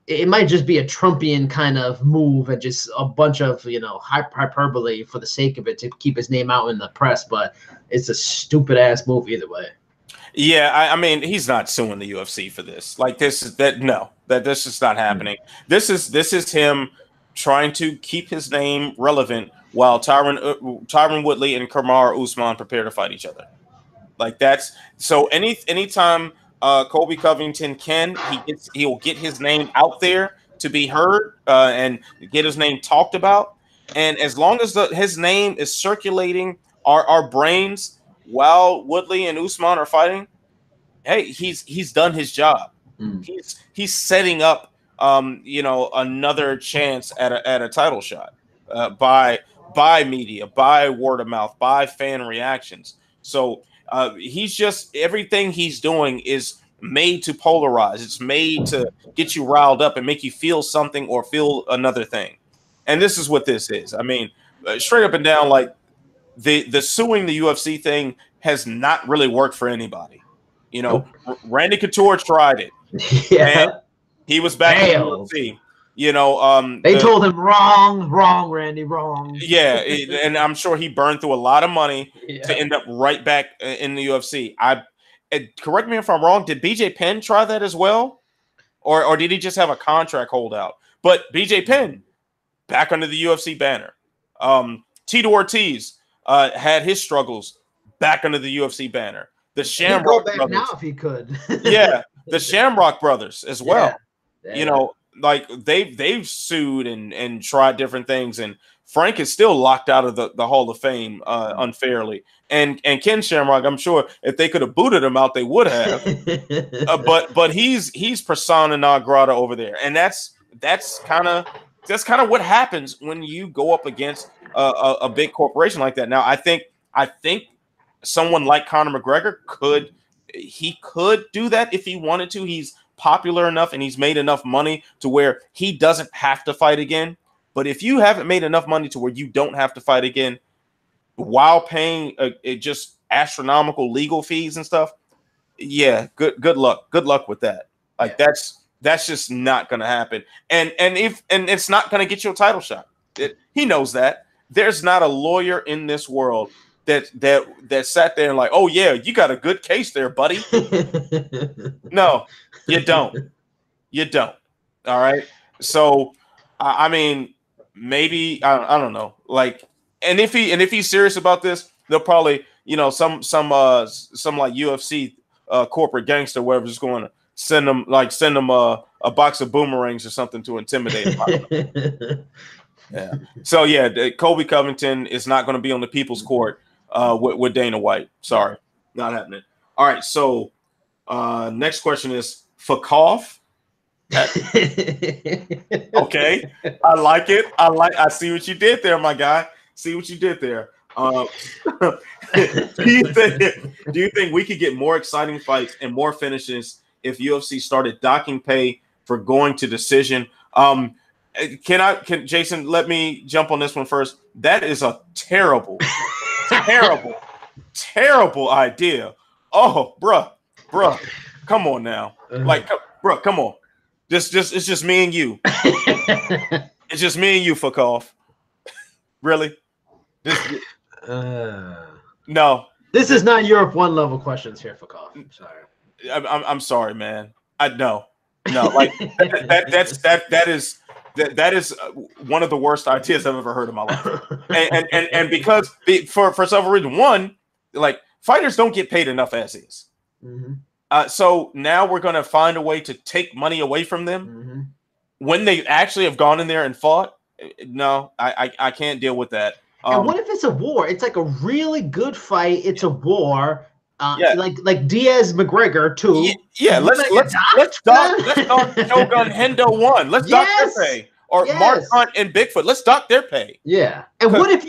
it might just be a Trumpian kind of move and just a bunch of, hyperbole for the sake of it to keep his name out in the press. But it's a stupid ass move either way. Yeah, I mean, he's not suing the UFC for this. Like this is not happening. This is him trying to keep his name relevant while Tyron Woodley and Kamaru Usman prepare to fight each other. Like that's so anytime Colby Covington he'll get his name out there to be heard and get his name talked about. And as long as his name is circulating our brains while Woodley and Usman are fighting, hey, he's done his job. He's setting up another chance at a title shot by media, by word of mouth, by fan reactions. So he's just, everything he's doing is made to polarize. It's made to get you riled up and make you feel something or feel another thing. And this is what this is. I mean, straight up and down, like the suing the UFC thing has not really worked for anybody. Randy Couture tried it. Yeah. He was back in the UFC. They told him wrong, Randy, wrong. Yeah, and I'm sure he burned through a lot of money to end up right back in the UFC. Correct me if I'm wrong. Did BJ Penn try that as well, or did he just have a contract holdout? But BJ Penn back under the UFC banner. Tito Ortiz had his struggles back under the UFC banner. The Shamrock brothers, now if he could. Yeah, the Shamrock brothers as well. Yeah. Like they've sued and tried different things, and Frank is still locked out of the Hall of Fame unfairly. And Ken Shamrock, I'm sure if they could have booted him out, they would have. But he's persona non grata over there, and that's kind of what happens when you go up against a big corporation like that. Now, I think someone like Conor McGregor could do that if he wanted to. He's popular enough and he's made enough money to where he doesn't have to fight again. But if you haven't made enough money to where you don't have to fight again while paying just astronomical legal fees and stuff, yeah, good luck with that. Like that's just not going to happen. And it's not going to get you a title shot. He knows that. There's not a lawyer in this world that sat there and like, oh yeah, you got a good case there, buddy. No, you don't. All right. So I mean, maybe I don't know. Like and if he's serious about this, they'll probably, you know, some like UFC corporate gangster, whatever, is going to send them a box of boomerangs or something to intimidate him. Yeah. So yeah, Colby Covington is not going to be on the People's Court with Dana White. Sorry, not happening. All right. So next question is Fakov. Okay, I like it. I see what you did there, my guy. See what you did there. Do you think we could get more exciting fights and more finishes if UFC started docking pay for going to decision? Can Jason let me jump on this one first? That is a terrible, terrible idea. Oh, bruh, come on now, like, bruh, come on. It's just me and you. It's just me and you, Fakov. Really? No. This is not Europe 1 level questions here, Fakov. I'm sorry. I'm sorry, man. No. Like that is one of the worst ideas I've ever heard in my life. And because for several reasons, one, like, fighters don't get paid enough as is. Mm-hmm. So now we're going to find a way to take money away from them when they actually have gone in there and fought. No, I can't deal with that. And what if it's a war? It's like a really good fight. It's a war. Like Diaz McGregor too. Yeah, let's dock Shogun Hendo 1. Let's dock their pay. Or Mark Hunt and Bigfoot. Let's dock their pay. Yeah. And what if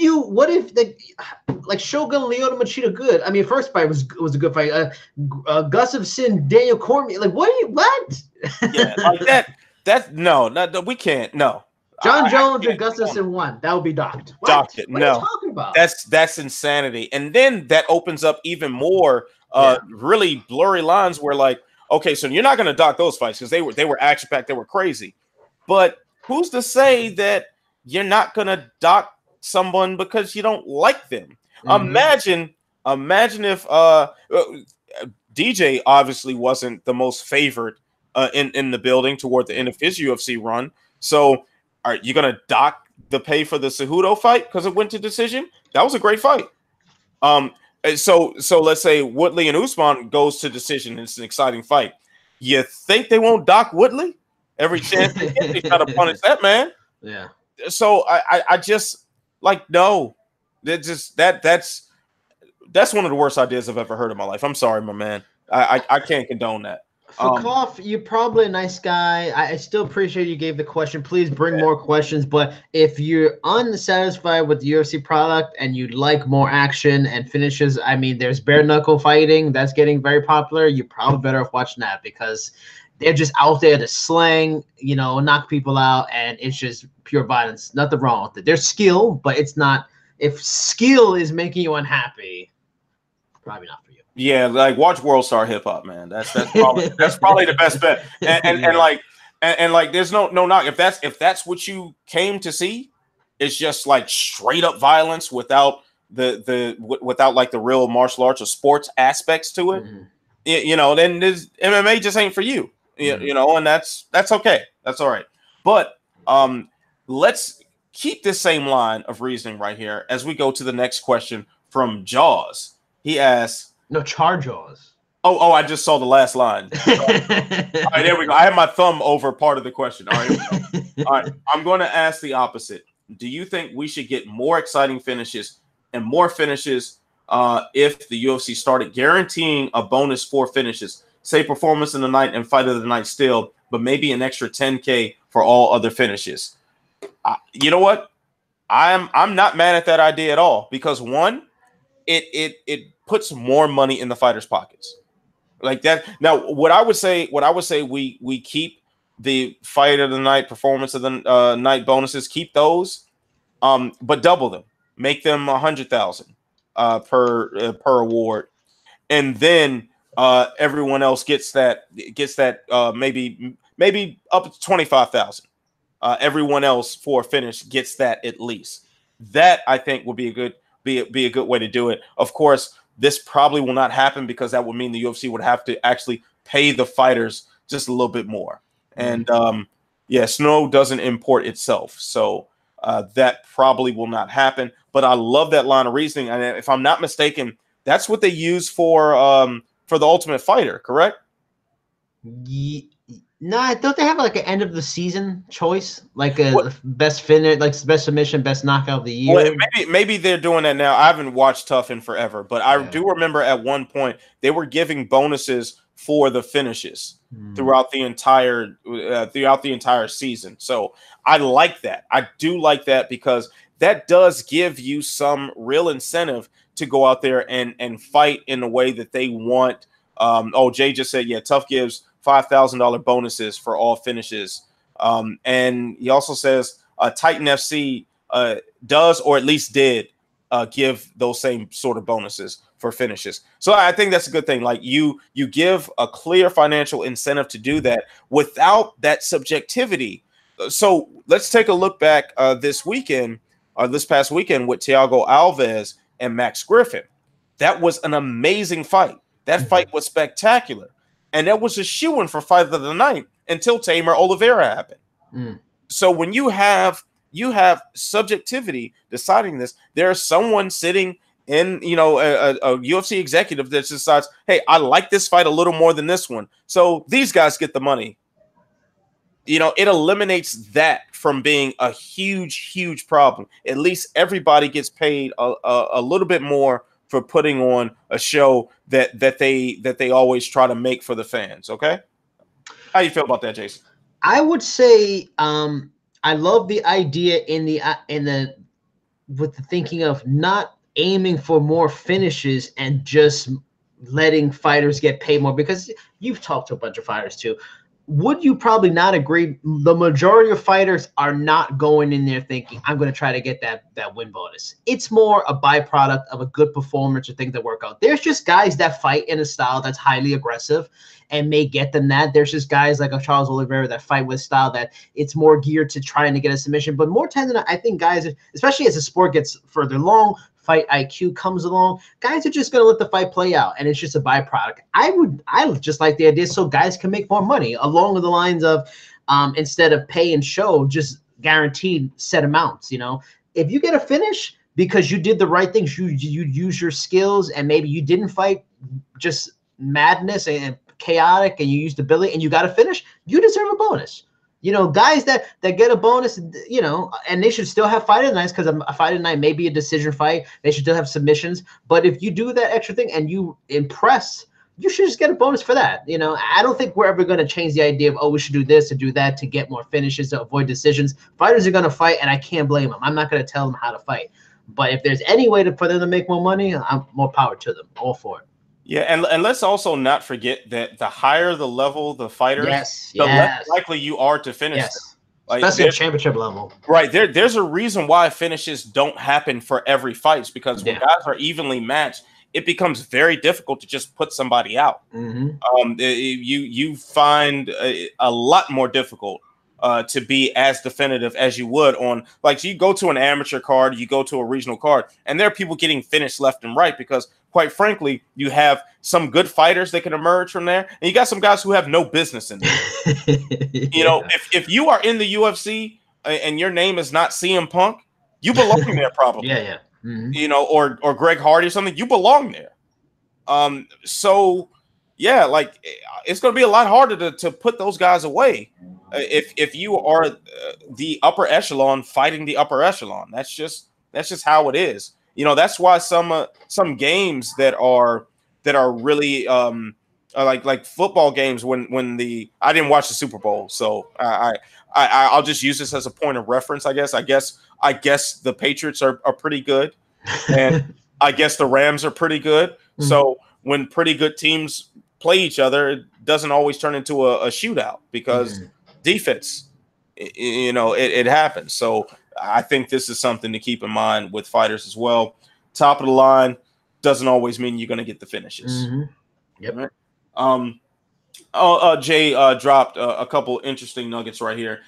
Shogun Lyoto Machida good? I mean, first fight was a good fight. Gustafsson, Daniel Cormier. Like, what? Yeah, like that. No, we can't. No. John Jones and Gustafsson won. That would be docked. Docked it. What are you talking about? That's insanity. And then that opens up even more really blurry lines where, like, okay, so you're not going to dock those fights because they were action packed. They were crazy. But who's to say that you're not going to dock someone because you don't like them? Mm-hmm. Imagine if DJ obviously wasn't the most favored in the building toward the end of his UFC run. So are you going to dock the pay for the Cejudo fight because it went to decision? That was a great fight. So let's say Woodley and Usman goes to decision. It's an exciting fight. You think they won't dock Woodley? Every chance they get, they try to punish that man. Yeah. So I just, like, no. That's one of the worst ideas I've ever heard in my life. I'm sorry, my man. I can't condone that. Fakov, you're probably a nice guy. I still appreciate you gave the question. Please bring more questions. But if you're unsatisfied with the UFC product and you'd like more action and finishes, I mean, there's bare knuckle fighting that's getting very popular. You're probably better off watching that because they're just out there to slang, knock people out, and it's just pure violence. Nothing wrong with it. There's skill, but it's not. If skill is making you unhappy, probably not for you. Yeah, like, watch World Star Hip Hop, man. That's probably the best bet. And like there's no knock. If that's what you came to see, it's just like straight up violence without without like the real martial arts or sports aspects to it. Mm-hmm. Then this MMA just ain't for you. Mm-hmm. And that's okay. That's all right. But let's keep this same line of reasoning right here as we go to the next question from Jaws. He asks. No, Charjaws. Oh, I just saw the last line. All right, there we go. I have my thumb over part of the question. All right, I'm going to ask the opposite. Do you think we should get more exciting finishes and more finishes if the UFC started guaranteeing a bonus for finishes, say performance in the night and fight of the night still, but maybe an extra $10K for all other finishes? You know what? I'm not mad at that idea at all because, one, it puts more money in the fighters' pockets, like that. Now, what I would say, we keep the fight of the night, performance of the night bonuses, keep those, but double them, make them 100,000 per award, and then everyone else gets that maybe up to 25,000. Everyone else for a finish gets that at least. That, I think, would be a good way to do it. Of course, this probably will not happen because that would mean the UFC would have to actually pay the fighters just a little bit more. And Snow doesn't import itself. So that probably will not happen. But I love that line of reasoning. And if I'm not mistaken, that's what they use for the Ultimate Fighter, correct? No, don't they have like an end of the season choice, like a best finish, like best submission, best knockout of the year? Well, maybe they're doing that now. I haven't watched Tough in forever, but I do remember at one point they were giving bonuses for the finishes throughout the entire season. So I like that. I do like that because that does give you some real incentive to go out there and fight in the way that they want. Jay just said, yeah, Tough gives $5,000 bonuses for all finishes. And he also says Titan FC does, or at least did, give those same sort of bonuses for finishes. So I think that's a good thing. Like you give a clear financial incentive to do that without that subjectivity. So let's take a look back this past weekend with Thiago Alves and Max Griffin. That was an amazing fight. That fight was spectacular. And that was a shoo-in for fight of the night until Tamer Oliveira happened. So when you have subjectivity deciding this, there's someone sitting in, a UFC executive that decides, hey, I like this fight a little more than this one. So these guys get the money. It eliminates that from being a huge, huge problem. At least everybody gets paid a little bit more for putting on a show that they always try to make for the fans. Okay, how you feel about that, Jason? I would say I love the idea with the thinking of not aiming for more finishes and just letting fighters get paid more, because you've talked to a bunch of fighters too. Would you probably not agree? The majority of fighters are not going in there thinking, I'm going to try to get that win bonus. It's more a byproduct of a good performance or things that work out. There's just guys that fight in a style that's highly aggressive and may get them that. There's just guys like a Charles Oliveira that fight with style that it's more geared to trying to get a submission. But more times than not, I think guys, especially as the sport gets further along, fight IQ comes along, guys are just going to let the fight play out, and it's just a byproduct. I just like the idea so guys can make more money along the lines of instead of pay and show, just guaranteed set amounts. If you get a finish because you did the right things, you use your skills, and maybe you didn't fight just madness and chaotic, and you used ability and you got a finish, you deserve a bonus. Guys that get a bonus, and they should still have fight of the nights, because a fight of the night may be a decision fight. They should still have submissions. But if you do that extra thing and you impress, you should just get a bonus for that. I don't think we're ever going to change the idea of, we should do this to do that to get more finishes, to avoid decisions. Fighters are going to fight, and I can't blame them. I'm not going to tell them how to fight. But if there's any way for them to make more money, I'm more power to them. All for it. Yeah, and let's also not forget that the higher the level the fighter, the less likely you are to finish them. Like, especially at championship level. Right. There's a reason why finishes don't happen for every fight, because when guys are evenly matched, it becomes very difficult to just put somebody out. You find a lot more difficult to be as definitive as you would on, like, you go to an amateur card, you go to a regional card, and there are people getting finished left and right because, quite frankly, you have some good fighters that can emerge from there, and you got some guys who have no business in there. If you are in the UFC and your name is not CM Punk, you belong there probably. Or Greg Hardy or something, you belong there. So yeah, like, it's going to be a lot harder to put those guys away if you are the upper echelon fighting the upper echelon. That's just how it is. That's why some games that are really like football games, when I didn't watch the Super Bowl, so I'll just use this as a point of reference. I guess the Patriots are pretty good, and I guess the Rams are pretty good. So when pretty good teams play each other, it doesn't always turn into a shootout because defense, it happens. So I think this is something to keep in mind with fighters as well. Top of the line doesn't always mean you're going to get the finishes. Yep. Right? Jay dropped a couple interesting nuggets right here.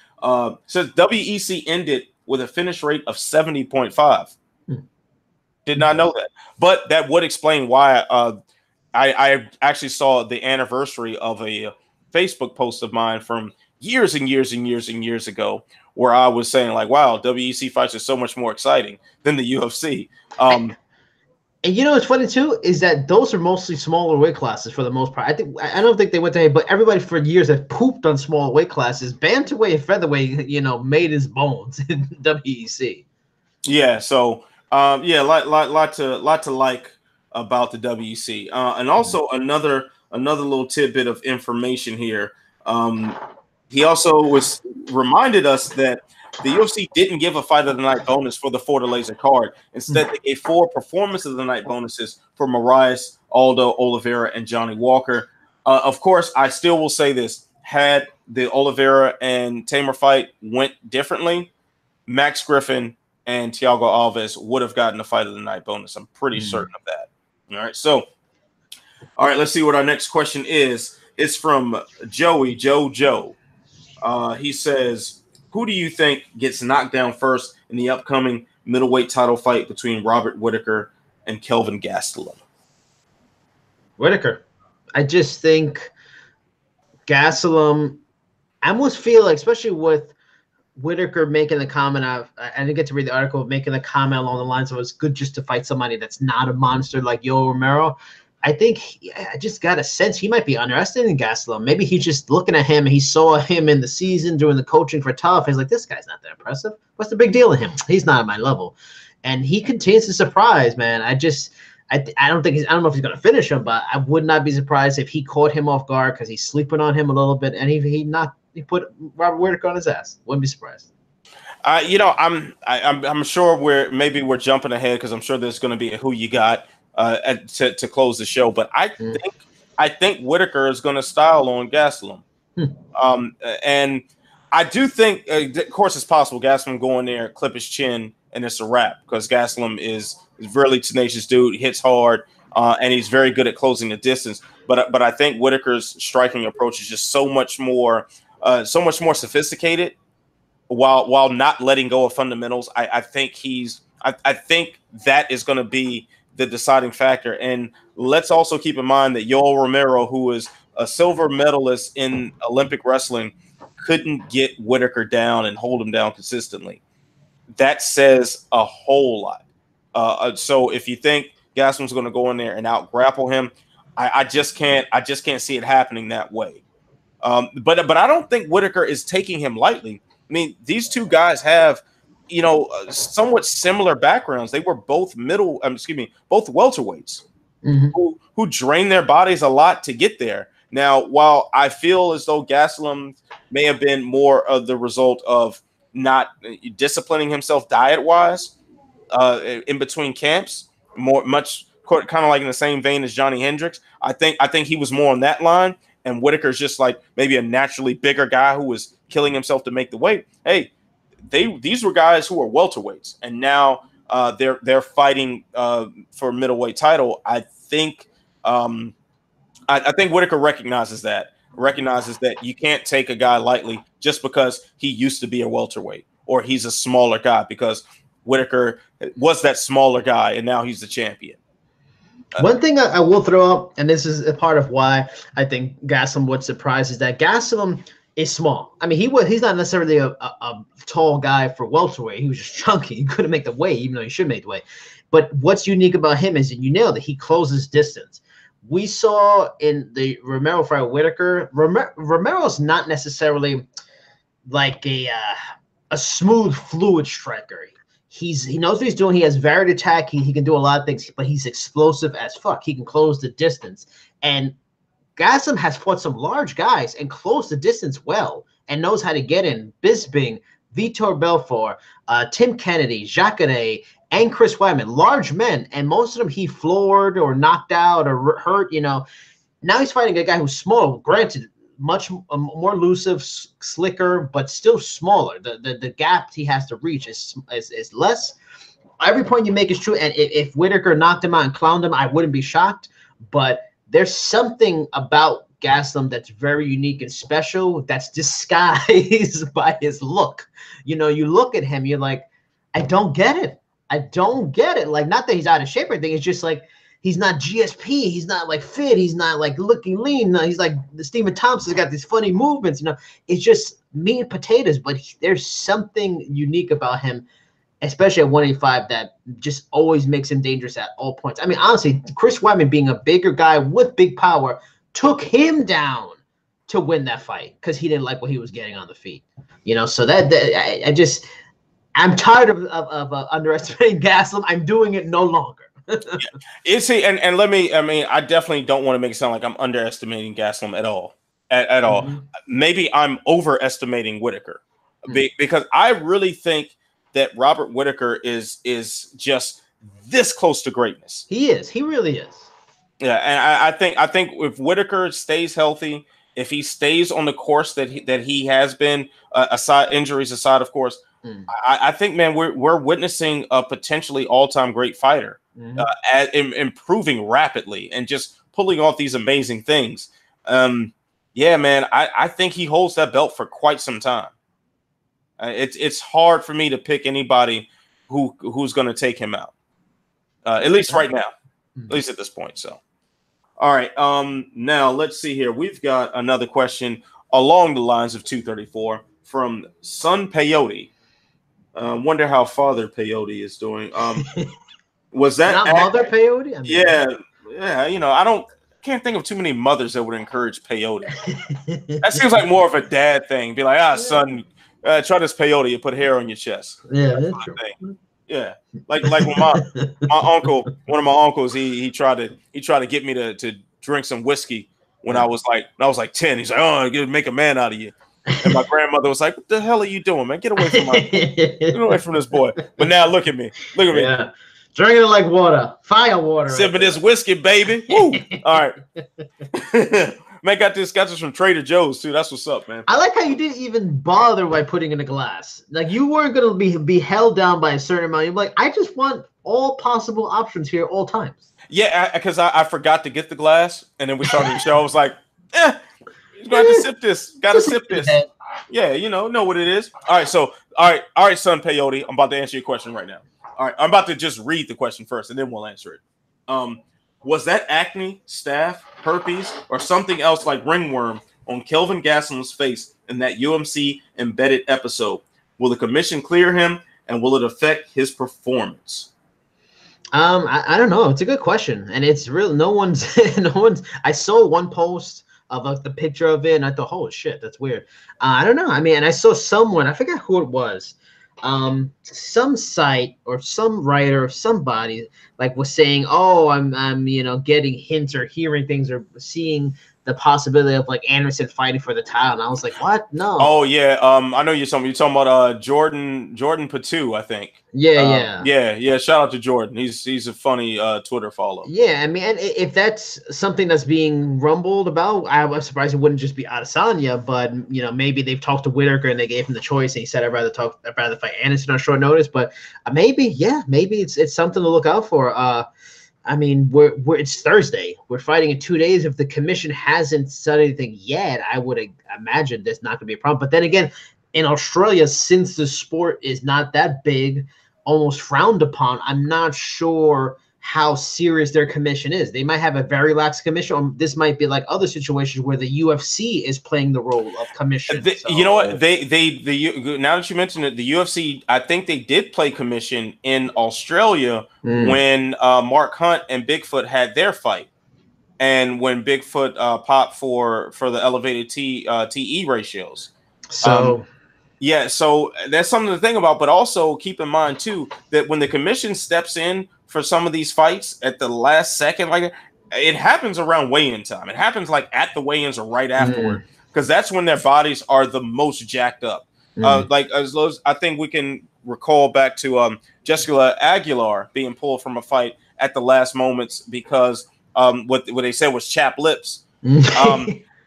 Says WEC ended with a finish rate of 70.5. Did not know that, but that would explain why. I actually saw the anniversary of a Facebook post of mine from years and years and years and years ago, where I was saying like, wow, WEC fights are so much more exciting than the UFC. And you know what's funny too is that those are mostly smaller weight classes for the most part. I don't think they went to, but everybody for years have pooped on smaller weight classes. Bantamweight and featherweight, made his bones in WEC. Yeah, so yeah, lot to like about the WEC, and also another little tidbit of information here. He also reminded us that the UFC didn't give a fight of the night bonus for the 4 laser card. Instead, they gave 4 performance of the night bonuses for Moraes, Aldo, Oliveira, and Johnny Walker. Of course, I still will say this: had the Oliveira and Tamer fight went differently, Max Griffin and Thiago Alves would have gotten the fight of the night bonus. I'm pretty certain of that. All right, so let's see what our next question is. It's from Joey Joe. He says, who do you think gets knocked down first in the upcoming middleweight title fight between Robert Whittaker and Kelvin Gastelum? Whittaker. I just think Gastelum, I almost feel like, especially with Whittaker making the comment of, I didn't get to read the article, making the comment along the lines of it's good just to fight somebody that's not a monster like Yoel Romero. I think I just got a sense he might be underestimating Gastelum. Maybe he's just looking at him and he saw him in the season doing the coaching for Tough. He's like, this guy's not that impressive. What's the big deal with him? He's not at my level. And he continues to surprise, man. I don't know if he's going to finish him, but I would not be surprised if he caught him off guard because he's sleeping on him a little bit and he put Robert Whittaker on his ass. Wouldn't be surprised. I'm sure we're jumping ahead because I'm sure there's going to be a who you got to close the show, but I think Whittaker is going to style on Gastelum, and I do think, of course, it's possible Gastelum go in there, clip his chin, and it's a wrap because Gastelum is really tenacious dude. He hits hard, and he's very good at closing the distance. But I think Whittaker's striking approach is just so much more sophisticated, while not letting go of fundamentals. I think that is going to be the deciding factor. And let's also keep in mind that Yoel Romero, who is a silver medalist in Olympic wrestling, couldn't get Whittaker down and hold him down consistently. That says a whole lot. So if you think Gastelum's going to go in there and out grapple him, I just can't see it happening that way. But I don't think Whittaker is taking him lightly. I mean, these two guys have, somewhat similar backgrounds. They were both both welterweights who drained their bodies a lot to get there. Now, while I feel as though Gastelum may have been more of the result of not disciplining himself diet-wise in between camps, much kind of like in the same vein as Johnny Hendricks, I think he was more on that line, and Whittaker's just like maybe a naturally bigger guy who was killing himself to make the weight. Hey, these were guys who were welterweights, and now they're fighting for a middleweight title. I think Whittaker recognizes that you can't take a guy lightly just because he used to be a welterweight or he's a smaller guy, because Whittaker was that smaller guy and now he's the champion. One thing I will throw up, and this is a part of why I think Gastelum would surprise, is that Gastelum is small. I mean, he's not necessarily a tall guy for welterweight. He was just chunky. He couldn't make the weight, even though he should make the weight. But what's unique about him is, and you nailed it, he closes distance. We saw in the Romero fight Whittaker, Romero's not necessarily like a smooth, fluid striker. He knows what he's doing. He has varied attack. He can do a lot of things, but he's explosive as fuck. He can close the distance. And Gastelum has fought some large guys and closed the distance well and knows how to get in. Bisping, Vitor Belfort, Tim Kennedy, Jacare, and Chris Weidman, large men, and most of them he floored or knocked out or hurt. Now he's fighting a guy who's small, granted, much more elusive, slicker, but still smaller. The gap he has to reach is less. Every point you make is true, and if Whittaker knocked him out and clowned him, I wouldn't be shocked. But there's something about Gastelum that's very unique and special that's disguised by his look. You look at him, you're like, I don't get it. Like, not that he's out of shape or anything. It's just like He's not GSP. He's not like fit. He's not like looking lean. No, he's like the Stephen Thompson's got these funny movements. It's just meat and potatoes. But there's something unique about him, especially at 185, that just always makes him dangerous at all points. I mean, honestly, Chris Weidman, being a bigger guy with big power, took him down to win that fight because he didn't like what he was getting on the feet. So I'm tired of underestimating Gastelum. I'm doing it no longer. I definitely don't want to make it sound like I'm underestimating Gastelum at all. At all. Maybe I'm overestimating Whitaker because I really think that Robert Whitaker is just this close to greatness. He is. He really is. Yeah, and I think if Whitaker stays healthy, if he stays on the course that he has been, injuries aside, of course, I think, man, we're witnessing a potentially all-time great fighter, improving rapidly and just pulling off these amazing things. Yeah, man, I think he holds that belt for quite some time. It's hard for me to pick anybody who's going to take him out, at least right now, at least at this point. So, all right. Now let's see here. We've got another question along the lines of 234 from Son Peyote. Wonder how Father Peyote is doing. Was that not Mother Peyote? Yeah. I can't think of too many mothers that would encourage peyote. That seems like more of a dad thing. Be like, son, try this peyote. You put hair on your chest. Yeah, that's true. Yeah, like when my uncle, one of my uncles, he tried to get me to drink some whiskey when I was like 10. He's like, oh, make a man out of you. And my grandmother was like, what the hell are you doing, man? Get away from this boy. But now look at me. Yeah. Drinking it like water, fire water. Sipping this whiskey, baby. Woo! All right. Man, got this from Trader Joe's too. That's what's up, man. I like how you didn't even bother by putting in a glass. Like you weren't gonna be held down by a certain amount. You're like, I just want all possible options here, all times. Yeah, because I forgot to get the glass, and then we started the show. I was like, you're gonna have to sip this. Gotta sip this. Yeah, know what it is. All right, Son Peyote. I'm about to answer your question right now. All right, I'm about to just read the question first, and then we'll answer it. Was that acne, staph, herpes, or something else like ringworm on Kelvin Gastelum's face in that UMC embedded episode? Will the commission clear him, and will it affect his performance? I don't know. It's a good question, and it's real. No one's. I saw one post of the picture of it, and I thought, holy shit, that's weird. I don't know. I mean, and I saw someone. I forget who it was. Some site or some writer or somebody was saying, oh, I'm getting hints or hearing things or seeing the possibility of Anderson fighting for the title, and I was like, what? No. Oh yeah, I know you're talking about Jordan Patu, I think. Yeah. Shout out to Jordan. He's a funny Twitter follow. Yeah, I mean, and if that's something that's being rumbled about, I was surprised it wouldn't just be Adesanya, but maybe they've talked to Whitaker and they gave him the choice, and he said I'd rather fight Anderson on short notice. But maybe it's something to look out for. I mean, it's Thursday. We're fighting in 2 days. If the commission hasn't said anything yet, I would imagine there's not going to be a problem. But then again, in Australia, since the sport is not that big, almost frowned upon, I'm not sure how serious their commission is. They might have a very lax commission. This might be like other situations where the UFC is playing the role of commission. You know what? Now that you mentioned it, the UFC, I think they did play commission in Australia when Mark Hunt and Bigfoot had their fight, and when Bigfoot popped for the elevated TE ratios. So. Yeah, so that's something to think about, but also keep in mind too that when the commission steps in for some of these fights at the last second, it happens around weigh-in time. It happens at the weigh-ins or right afterward, because that's when their bodies are the most jacked up. I think we can recall back to Jessica Aguilar being pulled from a fight at the last moments because what they said was chapped lips.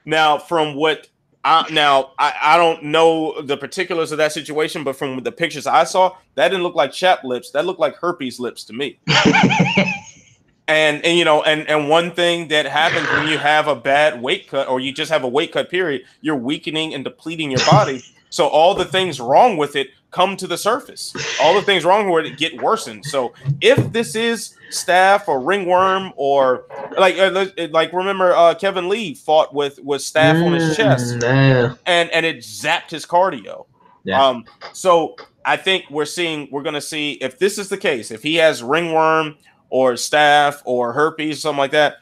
Now, from what I don't know the particulars of that situation, but from the pictures I saw, that didn't look like chapped lips. That looked like herpes lips to me. and one thing that happens when you have a bad weight cut, or you just have a weight cut period, you're weakening and depleting your body. So all the things wrong with it come to the surface. All the things wrong with it get worsened. So if this is staph or ringworm or like remember Kevin Lee fought with staph on his chest and it zapped his cardio. Yeah. So I think we're going to see if this is the case, if he has ringworm or staph or herpes, something like that,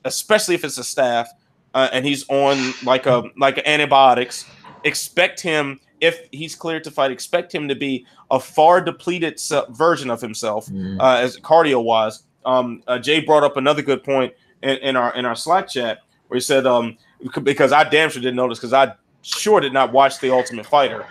especially if it's a staph and he's on like antibiotics, expect him, if he's cleared to fight, expect him to be a far depleted version of himself as cardio wise. Jay brought up another good point in our Slack chat where he said, because I damn sure didn't notice because I sure did not watch The Ultimate Fighter.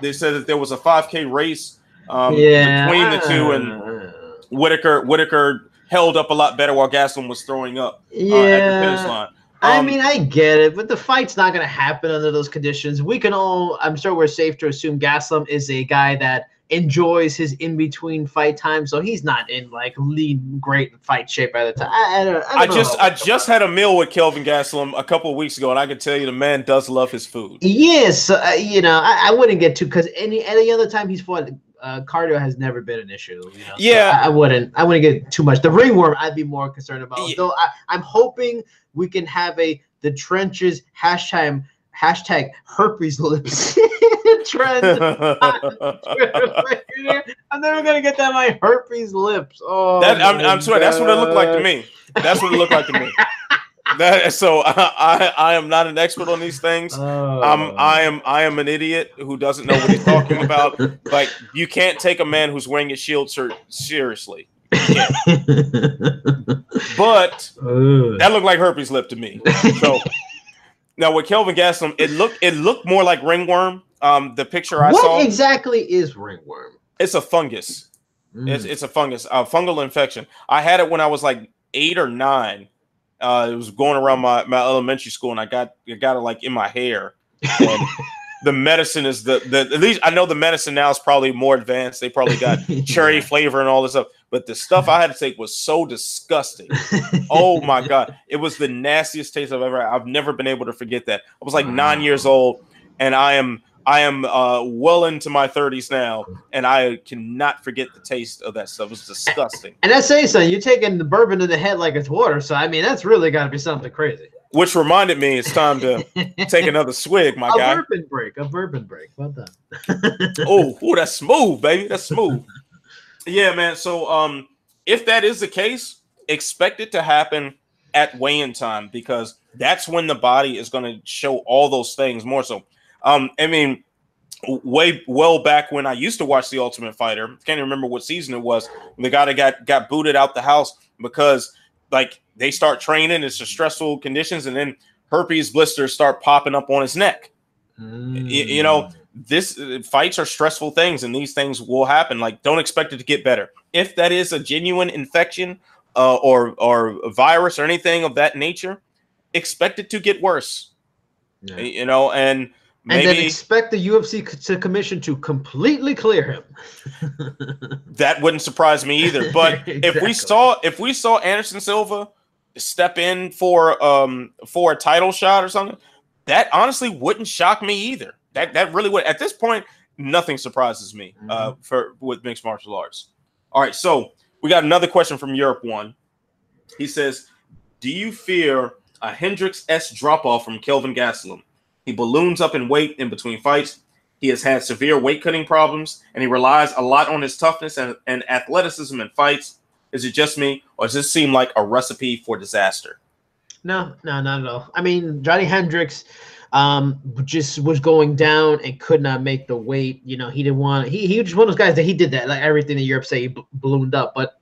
They said that there was a 5K race between the two, and Whitaker held up a lot better while Gastelum was throwing up at the finish line. I mean, I get it, but the fight's not going to happen under those conditions. We can all, I'm sure we're safe to assume Gastelum is a guy that enjoys his in-between fight time, so he's not in like lean great fight shape at the time. I just had a meal with Kelvin Gastelum a couple of weeks ago, and I can tell you the man does love his food. Yes, I wouldn't get too, because any other time he's fought, cardio has never been an issue. Yeah, so I wouldn't get too much. The ringworm, I'd be more concerned about. Yeah. Though I'm hoping we can have the trenches hashtag herpes lips trend. I'm never gonna get that my herpes lips. Oh, I'm sorry. That's what it looked like to me. That's what it looked like to me. So I am not an expert on these things. I am an idiot who doesn't know what he's talking about. Like, you can't take a man who's wearing a shield shirt seriously. But that looked like herpes lip to me. So now with Kelvin Gastelum, it looked more like ringworm. The picture I saw. What exactly is ringworm? It's a fungus. It's a fungus, a fungal infection. I had it when I was like 8 or 9. It was going around my elementary school, and I got it like in my hair. And the medicine is at least I know the medicine now is probably more advanced. They probably got cherry flavor and all this stuff. But the stuff I had to take was so disgusting. Oh my God. It was the nastiest taste I've never been able to forget that. I was like 9 years old, and I am well into my 30s now, and I cannot forget the taste of that stuff. It was disgusting. And I say so, you're taking the bourbon to the head like it's water. So I mean, that's really got to be something crazy. Which reminded me, it's time to take another swig, my guy. A bourbon break. Well done. oh, that's smooth, baby. That's smooth. Yeah, man. So if that is the case, expect it to happen at weigh-in time, because that's when the body is going to show all those things more so. I mean, well back when I used to watch The Ultimate Fighter, can't remember what season it was, the guy that got booted out the house because like they start training, it's a stressful conditions, and then herpes blisters start popping up on his neck. This fights are stressful things, and these things will happen. Like, don't expect it to get better. If that is a genuine infection or a virus or anything of that nature, expect it to get worse. Yeah. And then expect the UFC commission to completely clear him. That wouldn't surprise me either. But exactly. if we saw Anderson Silva step in for a title shot or something, that honestly wouldn't shock me either. That really would. At this point, nothing surprises me with mixed martial arts. All right, so we got another question from Europe One. He says, "Do you fear a Hendricks-esque drop-off from Kelvin Gastelum? He balloons up in weight in between fights. He has had severe weight-cutting problems, and he relies a lot on his toughness and athleticism in fights. Is it just me, or does this seem like a recipe for disaster?" No, not at all. I mean, Johnny Hendricks just was going down and could not make the weight. He didn't want. He was one of those guys that he did that, like everything that Europe say, he ballooned up. But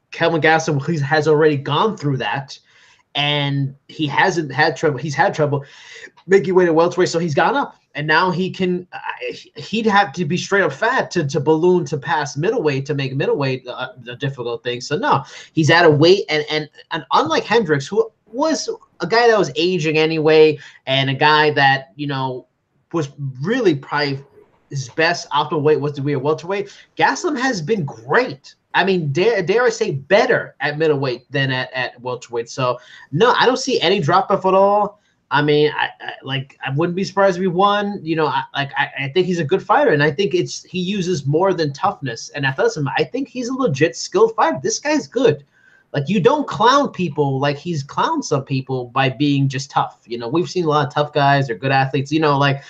Kelvin Gastelum has already gone through that, and he hasn't had trouble. He's had trouble making weight at welterweight, so he's gone up, and now he can. He'd have to be straight up fat to balloon to pass middleweight, to make middleweight a difficult thing. So no, he's at a weight, and unlike Hendricks, who was a guy that was aging anyway, and a guy that was really probably his best optimal weight was to be a welterweight. Gastelum has been great. I mean, dare I say, better at middleweight than at welterweight. So no, I don't see any drop off at all. I mean, I wouldn't be surprised if he won. You know, I think he's a good fighter, and I think he uses more than toughness and athleticism. I think he's a legit skilled fighter. This guy's good. Like, you don't clown people like he's clowned some people by being just tough. You know, we've seen a lot of tough guys. They're good athletes. You know, like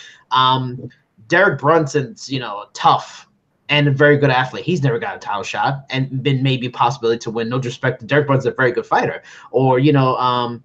Derek Brunson's, you know, tough and a very good athlete. He's never got a title shot and been maybe a possibility to win. No disrespect to Derek Brunson's a very good fighter. Or, you know,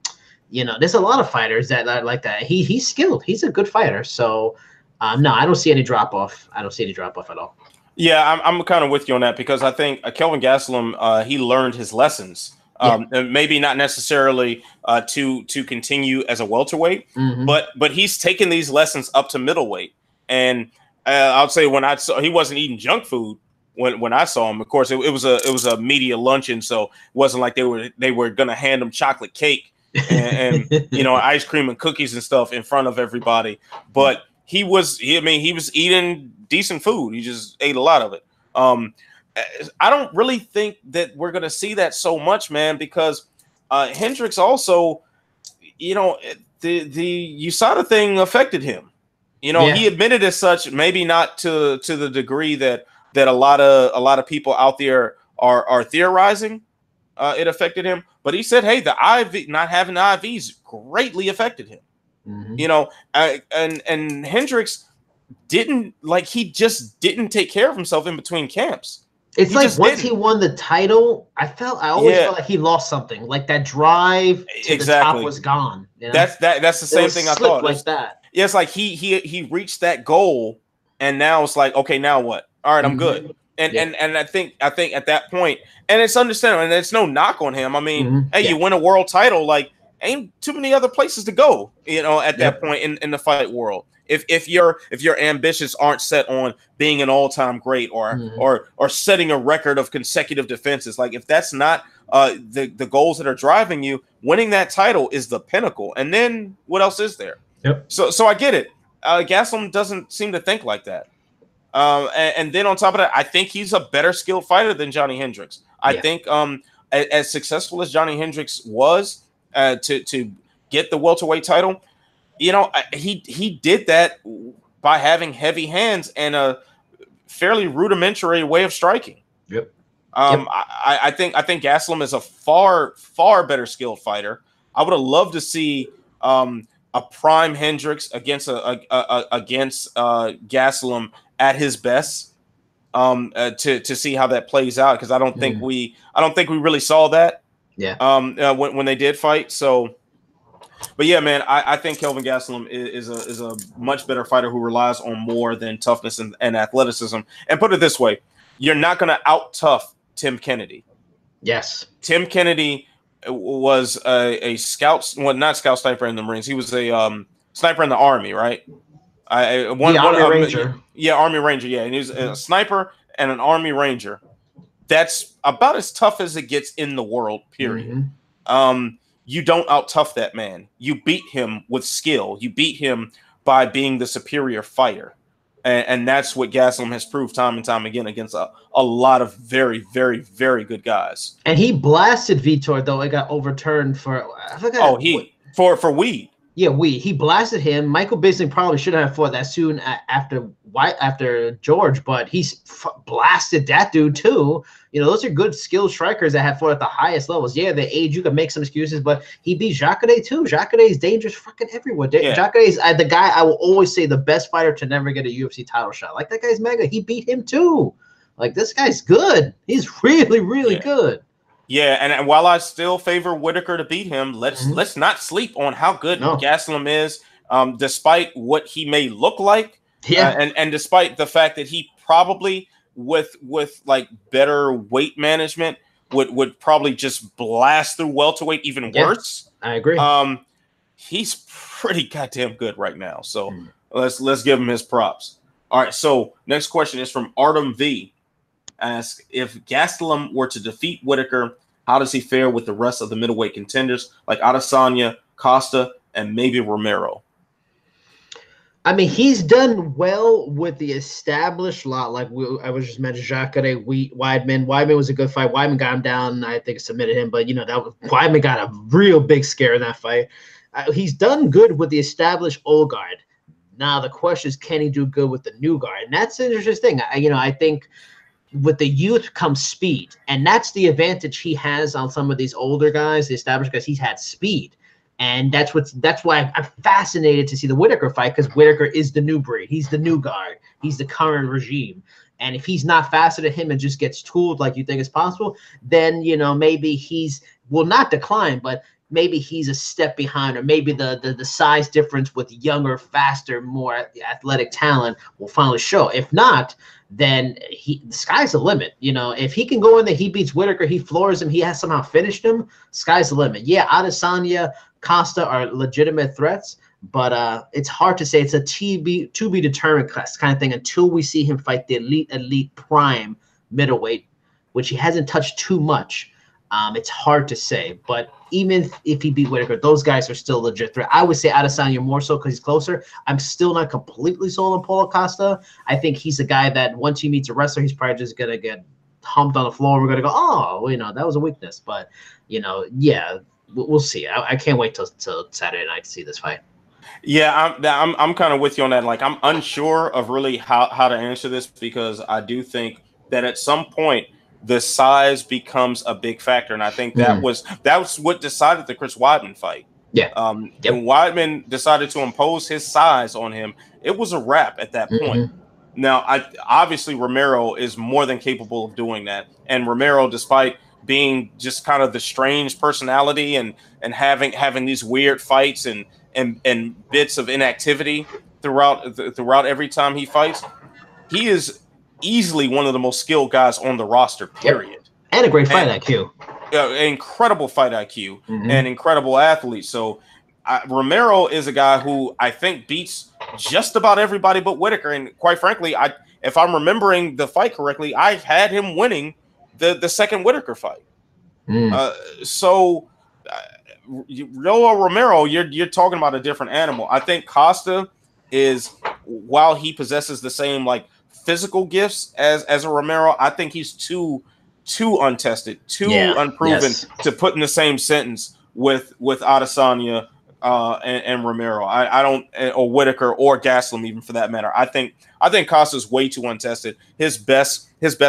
there's a lot of fighters that are like that. He's skilled. He's a good fighter. So, no, I don't see any drop off. I don't see any drop off at all. Yeah, I'm kind of with you on that because I think Kelvin Gastelum, he learned his lessons. And maybe not necessarily to continue as a welterweight, but he's taken these lessons up to middleweight. And I'll say when I saw, he wasn't eating junk food when I saw him. Of course, it was a media luncheon, so it wasn't like they were going to hand him chocolate cake and you know, ice cream and cookies and stuff in front of everybody. But he was eating decent food. He just ate a lot of it. I don't really think that we're going to see that so much, man, because Hendricks also, you know, the USADA thing affected him. You know, he admitted as such, maybe not to the degree that a lot of people out there are theorizing. It affected him, but he said, "Hey, the IV, not having the IVs, greatly affected him." You know, and Hendricks he just didn't take care of himself in between camps. It's like once he won the title, I always felt like he lost something. Like that drive to the top was gone. You know? That's the same thing I thought. Like that. Yeah, it's like he reached that goal, and now it's like, okay, now what? All right, I'm good. And I think at that point, and it's understandable, and it's no knock on him. I mean, hey, you win a world title, like ain't too many other places to go, you know, at that point in the fight world. If your ambitions aren't set on being an all-time great or setting a record of consecutive defenses, like if that's not the goals that are driving you, winning that title is the pinnacle. And then what else is there? So I get it. Gastelum doesn't seem to think like that. And then on top of that, I think he's a better skilled fighter than Johnny Hendricks. I think as successful as Johnny Hendricks was to get the welterweight title, you know, he did that by having heavy hands and a fairly rudimentary way of striking. I think Gastelum is a far better skilled fighter. I would have loved to see a prime Hendricks against Gastelum at his best, to see how that plays out, because I don't think we really saw that when they did fight. So, but yeah, man, I think Kelvin Gastelum is a much better fighter who relies on more than toughness and athleticism. And put it this way, you're not going to out tough Tim Kennedy. Yes, Tim Kennedy was a scout, well, not scout sniper in the Marines. He was a sniper in the Army, right? Army Ranger. Yeah, Army Ranger. Yeah, and he was a sniper and an Army Ranger. That's about as tough as it gets in the world, period. You don't out tough that man. You beat him with skill. You beat him by being the superior fighter. And that's what Gastelum has proved time and time again against a lot of very, very, very good guys. And he blasted Vitor, though it got overturned for for weed. Yeah, he blasted him. Michael Bisping probably shouldn't have fought that soon after George, but he blasted that dude too. You know, those are good skilled strikers that have fought at the highest levels. Yeah, the age, you can make some excuses, but he beat Jacare too. Jacare is dangerous fucking everywhere. Jacare is the guy I will always say the best fighter to never get a UFC title shot. Like, that guy's mega. He beat him too. Like, this guy's good. He's really, really good. Yeah, and while I still favor Whitaker to beat him, let's not sleep on how good Gastelum is, despite what he may look like. And despite the fact that he probably with like better weight management would probably just blast through welterweight even worse. I agree. He's pretty goddamn good right now. So let's give him his props. All right. So next question is from Artem V. Ask, if Gastelum were to defeat Whitaker, how does he fare with the rest of the middleweight contenders like Adesanya, Costa, and maybe Romero? I mean, he's done well with the established lot. Like I was just mentioning, Jacare, Weidman. Weidman was a good fight. Weidman got him down. I think submitted him, but you know, Weidman got a real big scare in that fight. he's done good with the established old guard. Now the question is, can he do good with the new guard? And that's an interesting thing. I think with the youth comes speed, and that's the advantage he has on some of these older guys, the established guys. He's had speed, and that's why I'm fascinated to see the Whitaker fight, because Whitaker is the new breed. He's the new guard. He's the current regime. And if he's not faster than him and just gets tooled like you think is possible, then maybe will not decline, but maybe he's a step behind, or maybe the size difference with younger, faster, more athletic talent will finally show. If not, then the sky's the limit. If he can go in there, he beats Whitaker, he floors him, he has somehow finished him, sky's the limit. Yeah, Adesanya, Costa are legitimate threats, but it's hard to say. It's a to be determined kind of thing until we see him fight the elite prime middleweight, which he hasn't touched too much. It's hard to say, but even if he beat Whitaker, those guys are still legit threat. I would say Adesanya more so because he's closer. I'm still not completely sold on Paulo Costa. I think he's a guy that once he meets a wrestler, he's probably just gonna get humped on the floor. We're gonna go, oh, that was a weakness. But yeah, we'll see. I can't wait till Saturday night to see this fight. Yeah, I'm kind of with you on that. Like, I'm unsure of really how to answer this, because I do think that at some point the size becomes a big factor, and I think that was what decided the Chris Weidman fight. Yeah. When Weidman decided to impose his size on him, it was a wrap at that point. Now, obviously Romero is more than capable of doing that, and Romero, despite being just kind of the strange personality and having these weird fights and bits of inactivity throughout every time he fights, he is easily one of the most skilled guys on the roster, period. And a great fight IQ. Incredible fight IQ and incredible athlete. So Romero is a guy who I think beats just about everybody but Whitaker. And quite frankly, if I'm remembering the fight correctly, I had him winning the second Whitaker fight. Romero, you're talking about a different animal. I think Costa is, while he possesses the same physical gifts as a Romero, I think he's too untested, unproven to put in the same sentence with Adesanya and Romero. I don't, or Whitaker or Gastelum even for that matter. I think Costa's way too untested. His best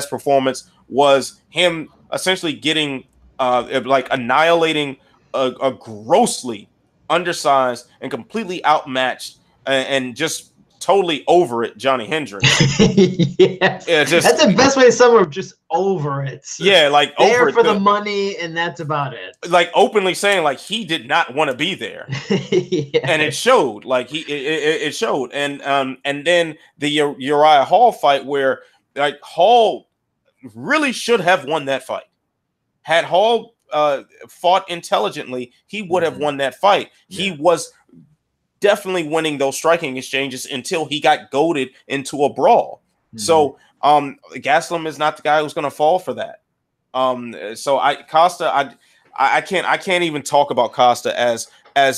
performance was him essentially getting annihilating a grossly undersized and completely outmatched and just totally over it Johnny Hendricks. That's the best way to sum up, just over it. Yeah, there for the money, and that's about it. Openly saying he did not want to be there. And it showed. It showed. And then the Uriah Hall fight, where Hall really should have won that fight. Had Hall fought intelligently, he would have won that fight. He was definitely winning those striking exchanges until he got goaded into a brawl. So Gastelum is not the guy who's going to fall for that. Costa, I can't even talk about Costa as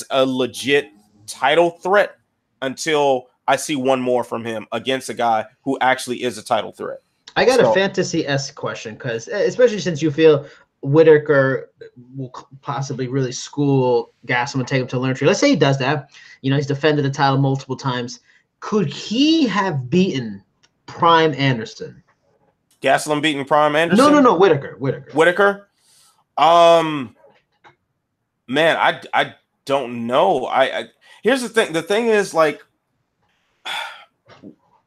a legit title threat until I see one more from him against a guy who actually is a title threat. I got a fantasy-esque question, because especially since you feel Whitaker will possibly really school Gastelum and take him to learn tree. Let's say he does that. He's defended the title multiple times. Could he have beaten Prime Anderson? Gastelum beating Prime Anderson? No. Whitaker. Man, I don't know. Here's the thing. The thing is,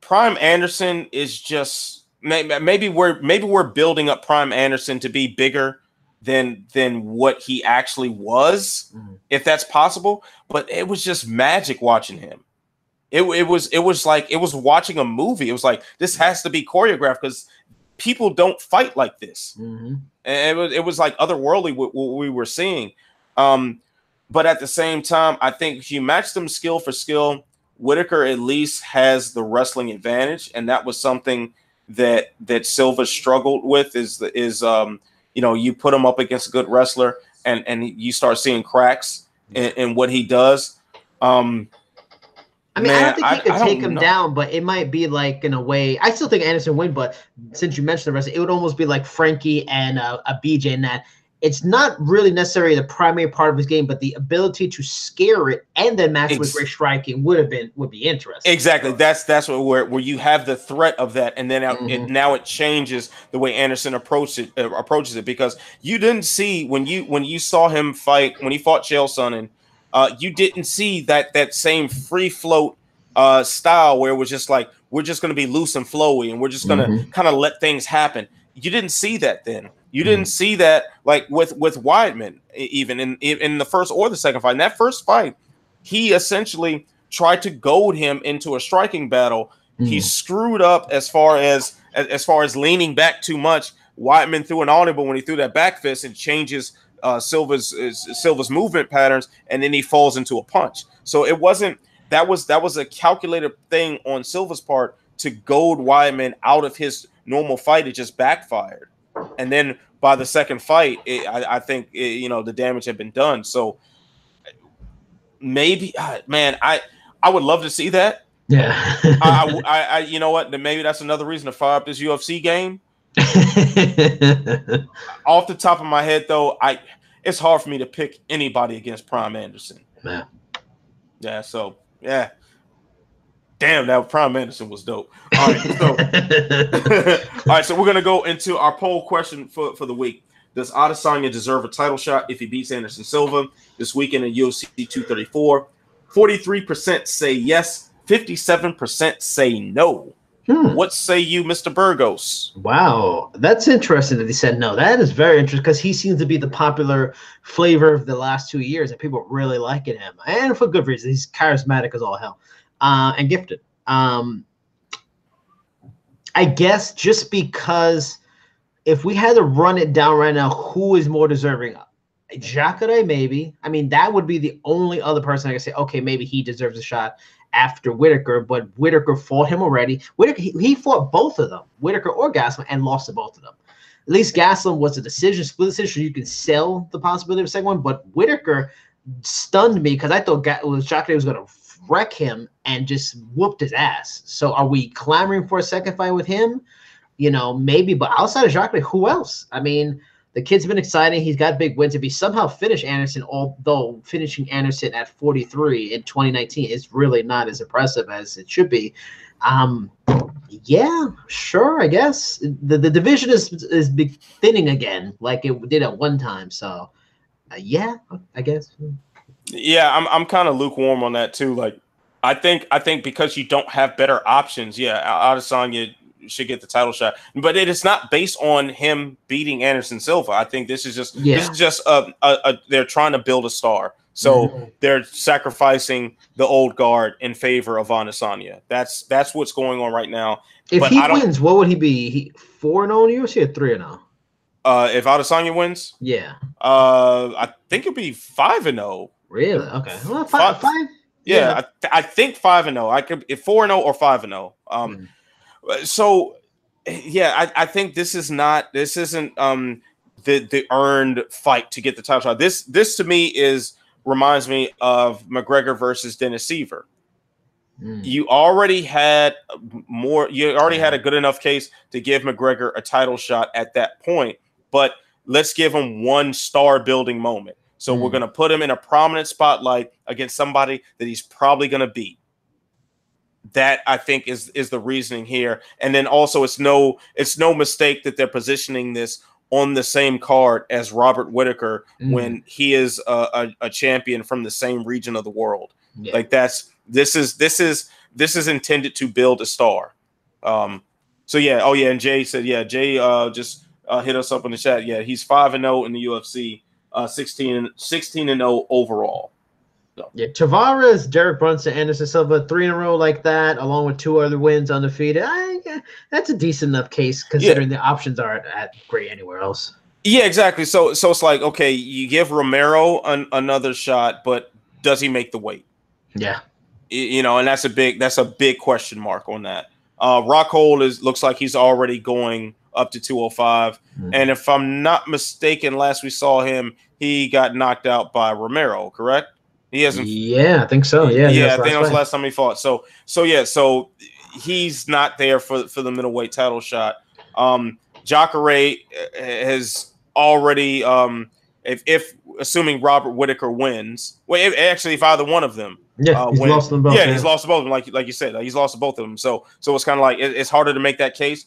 Prime Anderson is just maybe we're building up Prime Anderson to be bigger than what he actually was, if that's possible. But it was just magic watching him. It was watching a movie. It was this has to be choreographed, because people don't fight like this. And it was otherworldly what we were seeing. But at the same time, I think if you match them skill for skill, Whitaker at least has the wrestling advantage, and that was something that Silva struggled with. You put him up against a good wrestler, and you start seeing cracks in what he does. I don't think he could take him down, but it might be in a way. I still think Anderson win, but since you mentioned the wrestling, it would almost be like Frankie and a BJ in that it's not really necessarily the primary part of his game, but the ability to scare it and then match with great striking would be interesting. Exactly. That's where you have the threat of that, and then now it changes the way Anderson approaches it, because you didn't see when you saw him fight when he fought Chael Sonnen, you didn't see that same free float style where it was just like, we're just going to be loose and flowy and we're just going to kind of let things happen. You didn't see that then. You didn't see that like with Weidman, even in the first or the second fight. In that first fight, he essentially tried to goad him into a striking battle. He screwed up as far as leaning back too much. Weidman threw an audible when he threw that back fist and changes Silva's movement patterns, and then he falls into a punch. So it wasn't that was a calculated thing on Silva's part to goad Weidman out of his normal fight. It just backfired. And then by the second fight, I think the damage had been done. So maybe, man, I would love to see that. Yeah. I you know what? Then maybe that's another reason to fire up this UFC game. Off the top of my head, though, it's hard for me to pick anybody against Prime Anderson. Yeah. So yeah. Damn, that Prime Anderson was dope. All right, so we're gonna go into our poll question for the week. Does Adesanya deserve a title shot if he beats Anderson Silva this weekend in UFC 234? 43% say yes, 57% say no. What say you, Mr. Burgos? Wow, that's interesting that he said no. That is very interesting because he seems to be the popular flavor of the last 2 years, and people really liking him, and for good reason. He's charismatic as all hell. And gifted. I guess just because if we had to run it down right now, who is more deserving? Jacare, maybe. I mean, that would be the only other person I could say, okay, maybe he deserves a shot after Whitaker, but Whitaker fought him already. Whitaker, he fought both of them, Whitaker or Gastelum, and lost to both of them. At least Gastelum was a split decision. You can sell the possibility of a second one, but Whitaker stunned me because I thought Jacare was going to wreck him and just whooped his ass. So are we clamoring for a second fight with him? Maybe, but outside of Jacare, who else? I mean, the kid's been exciting. He's got big wins. If he somehow finished Anderson, although finishing Anderson at 43 in 2019 is really not as impressive as it should be. Yeah, sure, I guess. The division is thinning again like it did at one time. So, yeah, I guess. Yeah, I'm kind of lukewarm on that too. Like, I think because you don't have better options, yeah, Adesanya should get the title shot. But it is not based on him beating Anderson Silva. I think this is just they're trying to build a star. So they're sacrificing the old guard in favor of Adesanya. That's what's going on right now. If he wins, what would he be? 4-0 in the UFC or 3-0? If Adesanya wins, yeah, I think it'd be 5-0. Really? Okay. Well, five. Yeah, I think 5-0. I could 4-0 or 5-0. So yeah, I think this isn't the earned fight to get the title shot. This to me reminds me of McGregor versus Dennis Seaver. You already had a good enough case to give McGregor a title shot at that point, but let's give him one star building moment. So we're going to put him in a prominent spotlight against somebody that he's probably going to beat. That I think is the reasoning here. And then also it's no mistake that they're positioning this on the same card as Robert Whitaker when he is a champion from the same region of the world. Yeah. Like this is intended to build a star. So yeah, and Jay said, Jay just hit us up in the chat. Yeah, he's 5-0 in the UFC. 16-0 overall. So. Yeah, Tavares, Derek Brunson, Anderson Silva, 3 in a row like that, along with 2 other wins undefeated. That's a decent enough case considering the options aren't at great anywhere else. Yeah, exactly. So it's like, okay, you give Romero another shot, but does he make the weight? Yeah, and that's a big question mark on that. Rockhold looks like he's already going up to 205. And if I'm not mistaken, last we saw him, he got knocked out by Romero, correct? He hasn't. Yeah, I think so. Yeah, I think that was the last time he fought. So he's not there for the middleweight title shot. Jacare has already if assuming Robert Whittaker wins, well, if either one of them he's lost them both. Yeah, he's lost to both of them, like you said, he's lost to both of them. So it's kind of like it's harder to make that case.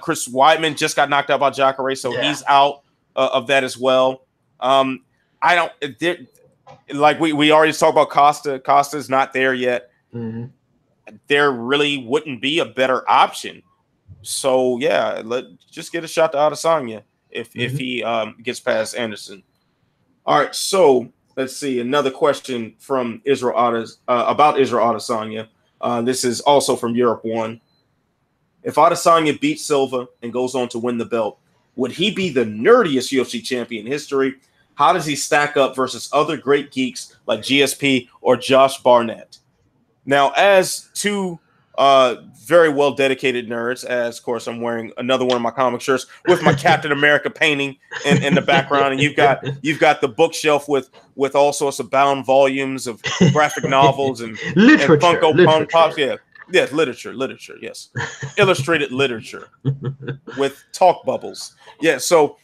Chris Weidman just got knocked out by Jacare, so he's out of that as well. I don't like we already talked about Costa. Costa's not there yet. Mm-hmm. There really wouldn't be a better option. So yeah, just get a shot to Adesanya if he gets past Anderson. All right, so let's see another question from Israel about Israel Adesanya. This is also from Europe One. If Adesanya beats Silva and goes on to win the belt, would he be the nerdiest UFC champion in history? How does he stack up versus other great geeks like GSP or Josh Barnett? Now, as two very well dedicated nerds, as of course I'm wearing another one of my comic shirts with my Captain America painting in the background, and you've got the bookshelf with all sorts of bound volumes of graphic novels and Funko Pops. Yes, literature, yes. Illustrated literature with talk bubbles. Yeah, so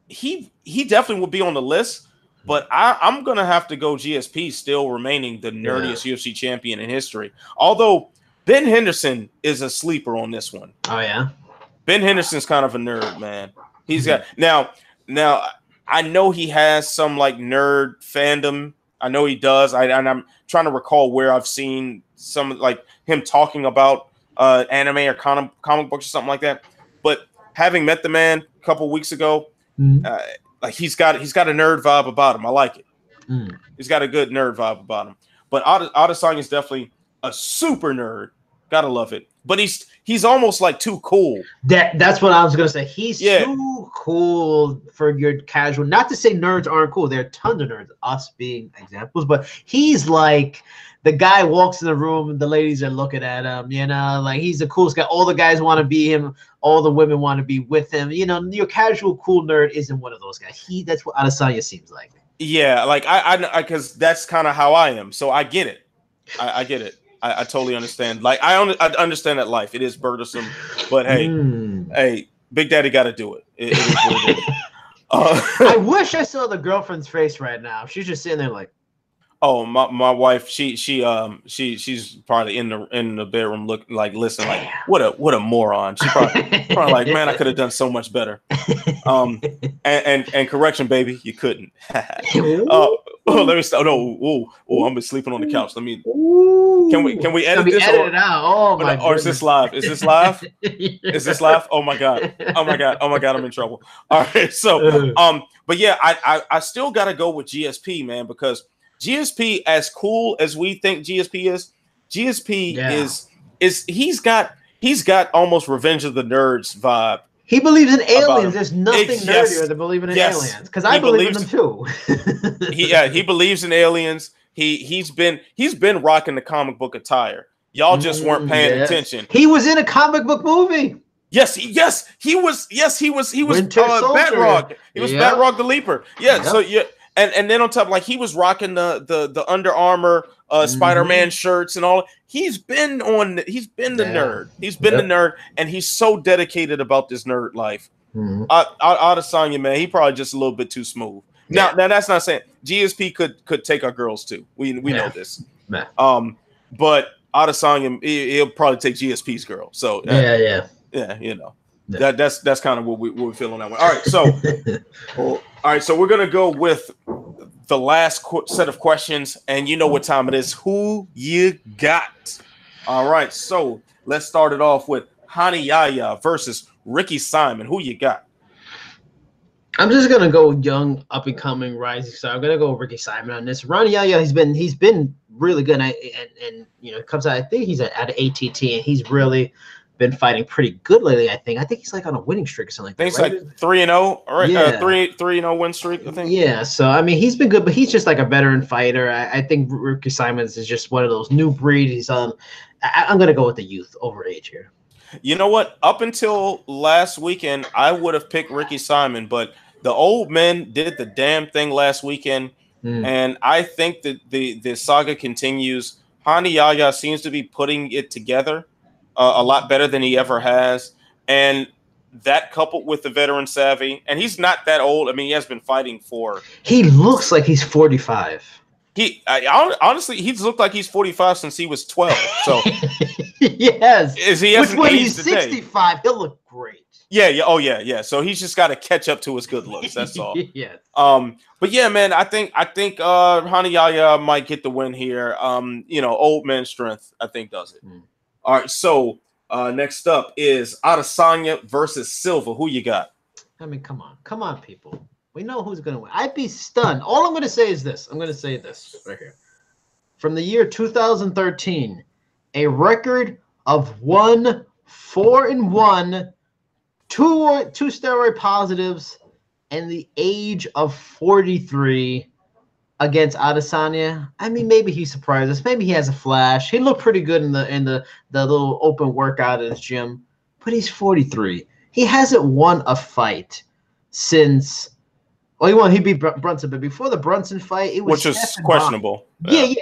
he definitely would be on the list, but I'm gonna have to go GSP, still remaining the nerdiest UFC champion in history. Although Ben Henderson is a sleeper on this one. Oh yeah. Ben Henderson's kind of a nerd, man. He's got now I know he has some like nerd fandom. I know he does. And I'm trying to recall where I've seen some like him talking about anime or comic books or something like that. But having met the man a couple weeks ago, like he's got a nerd vibe about him. I like it. He's got a good nerd vibe about him. But Adesanya is definitely a super nerd. Gotta love it. But he's almost like too cool. That's what I was gonna say. He's too cool for your casual. Not to say nerds aren't cool. There are tons of nerds, us being examples. But he's like the guy walks in the room and the ladies are looking at him. You know, like he's the coolest guy. All the guys want to be him. All the women want to be with him. You know, your casual cool nerd isn't one of those guys. That's what Adesanya seems like. Yeah, like I because that's kind of how I am. So I get it. I get it. I totally understand. Like I understand that life. It is burdensome, but hey, Big Daddy got to do it. It is what it is. I wish I saw the girlfriend's face right now. She's just sitting there like, oh, my wife. She's probably in the bedroom looking like, listen, like what a moron. She probably like, man, I could have done so much better. And correction, baby, you couldn't. Let me stop. No, I'm been sleeping on the couch. Let me. Can we edit this? Edit it out. Oh my! Or is this live? Is this live? Is this live? Oh my god! I'm in trouble. All right. So, but yeah, I still got to go with GSP, man, because GSP, as cool as we think GSP is, is he's got almost Revenge of the Nerds vibe. He believes in aliens. There's nothing nerdier than believing in aliens. Because I believe in them too. he believes in aliens. He's been rocking the comic book attire. Y'all just weren't paying attention. He was in a comic book movie. He was Batroc. He was Batroc the Leaper. Yeah. Yep. So yeah. And then on top, like he was rocking the Under Armour Spider-Man shirts and all. He's been the nerd. He's been the nerd, and he's so dedicated about this nerd life. Adesanya, man, he probably just a little bit too smooth. Now that's not saying GSP could take our girls too. We know this. But Adesanya, he'll probably take GSP's girl. So you know. That's kind of what we're feeling that way. All right, so we're gonna go with the last set of questions, and you know what time it is. Who you got? All right, so let's start it off with Hani Yahya versus Ricky Simon. Who you got? I'm just gonna go young, up and coming, rising star. I'm gonna go Ricky Simon on this. Ronnie Yahya, he's been really good, and you know, comes out. I think he's at ATT, and he's really been fighting pretty good lately. I think he's like on a winning streak or something like that. I think it's like 3-0, right? Yeah. 3-0 win streak, I think. Yeah, so I mean, he's been good, but he's just like a veteran fighter. I think Ricky Simons is just one of those new breed. He's I'm gonna go with the youth over age here. You know what? Up until last weekend, I would have picked Ricky Simon, but the old men did the damn thing last weekend, and I think that the saga continues. Hani Yahya seems to be putting it together a lot better than he ever has. And that coupled with the veteran savvy, and he's not that old. I mean, he has been fighting for. He looks like he's 45. Honestly, he's looked like he's 45 since he was 12. So yes, which when he's 65, he'll look great. Yeah. So he's just got to catch up to his good looks. That's all. Yes. But yeah, man, I think Hani Yahya might get the win here. Old man strength, I think, does it. All right. So next up is Adesanya versus Silva. Who you got? I mean, come on, people. We know who's going to win. I'd be stunned. All I'm going to say is this. I'm going to say this right here. From the year 2013, a record of 4-1, two steroid positives, and the age of 43 against Adesanya. I mean, maybe he surprised us. Maybe he has a flash. He looked pretty good in the little open workout at his gym, but he's 43. He hasn't won a fight since. Well, he beat Brunson, but before the Brunson fight, it was which is questionable. Yeah.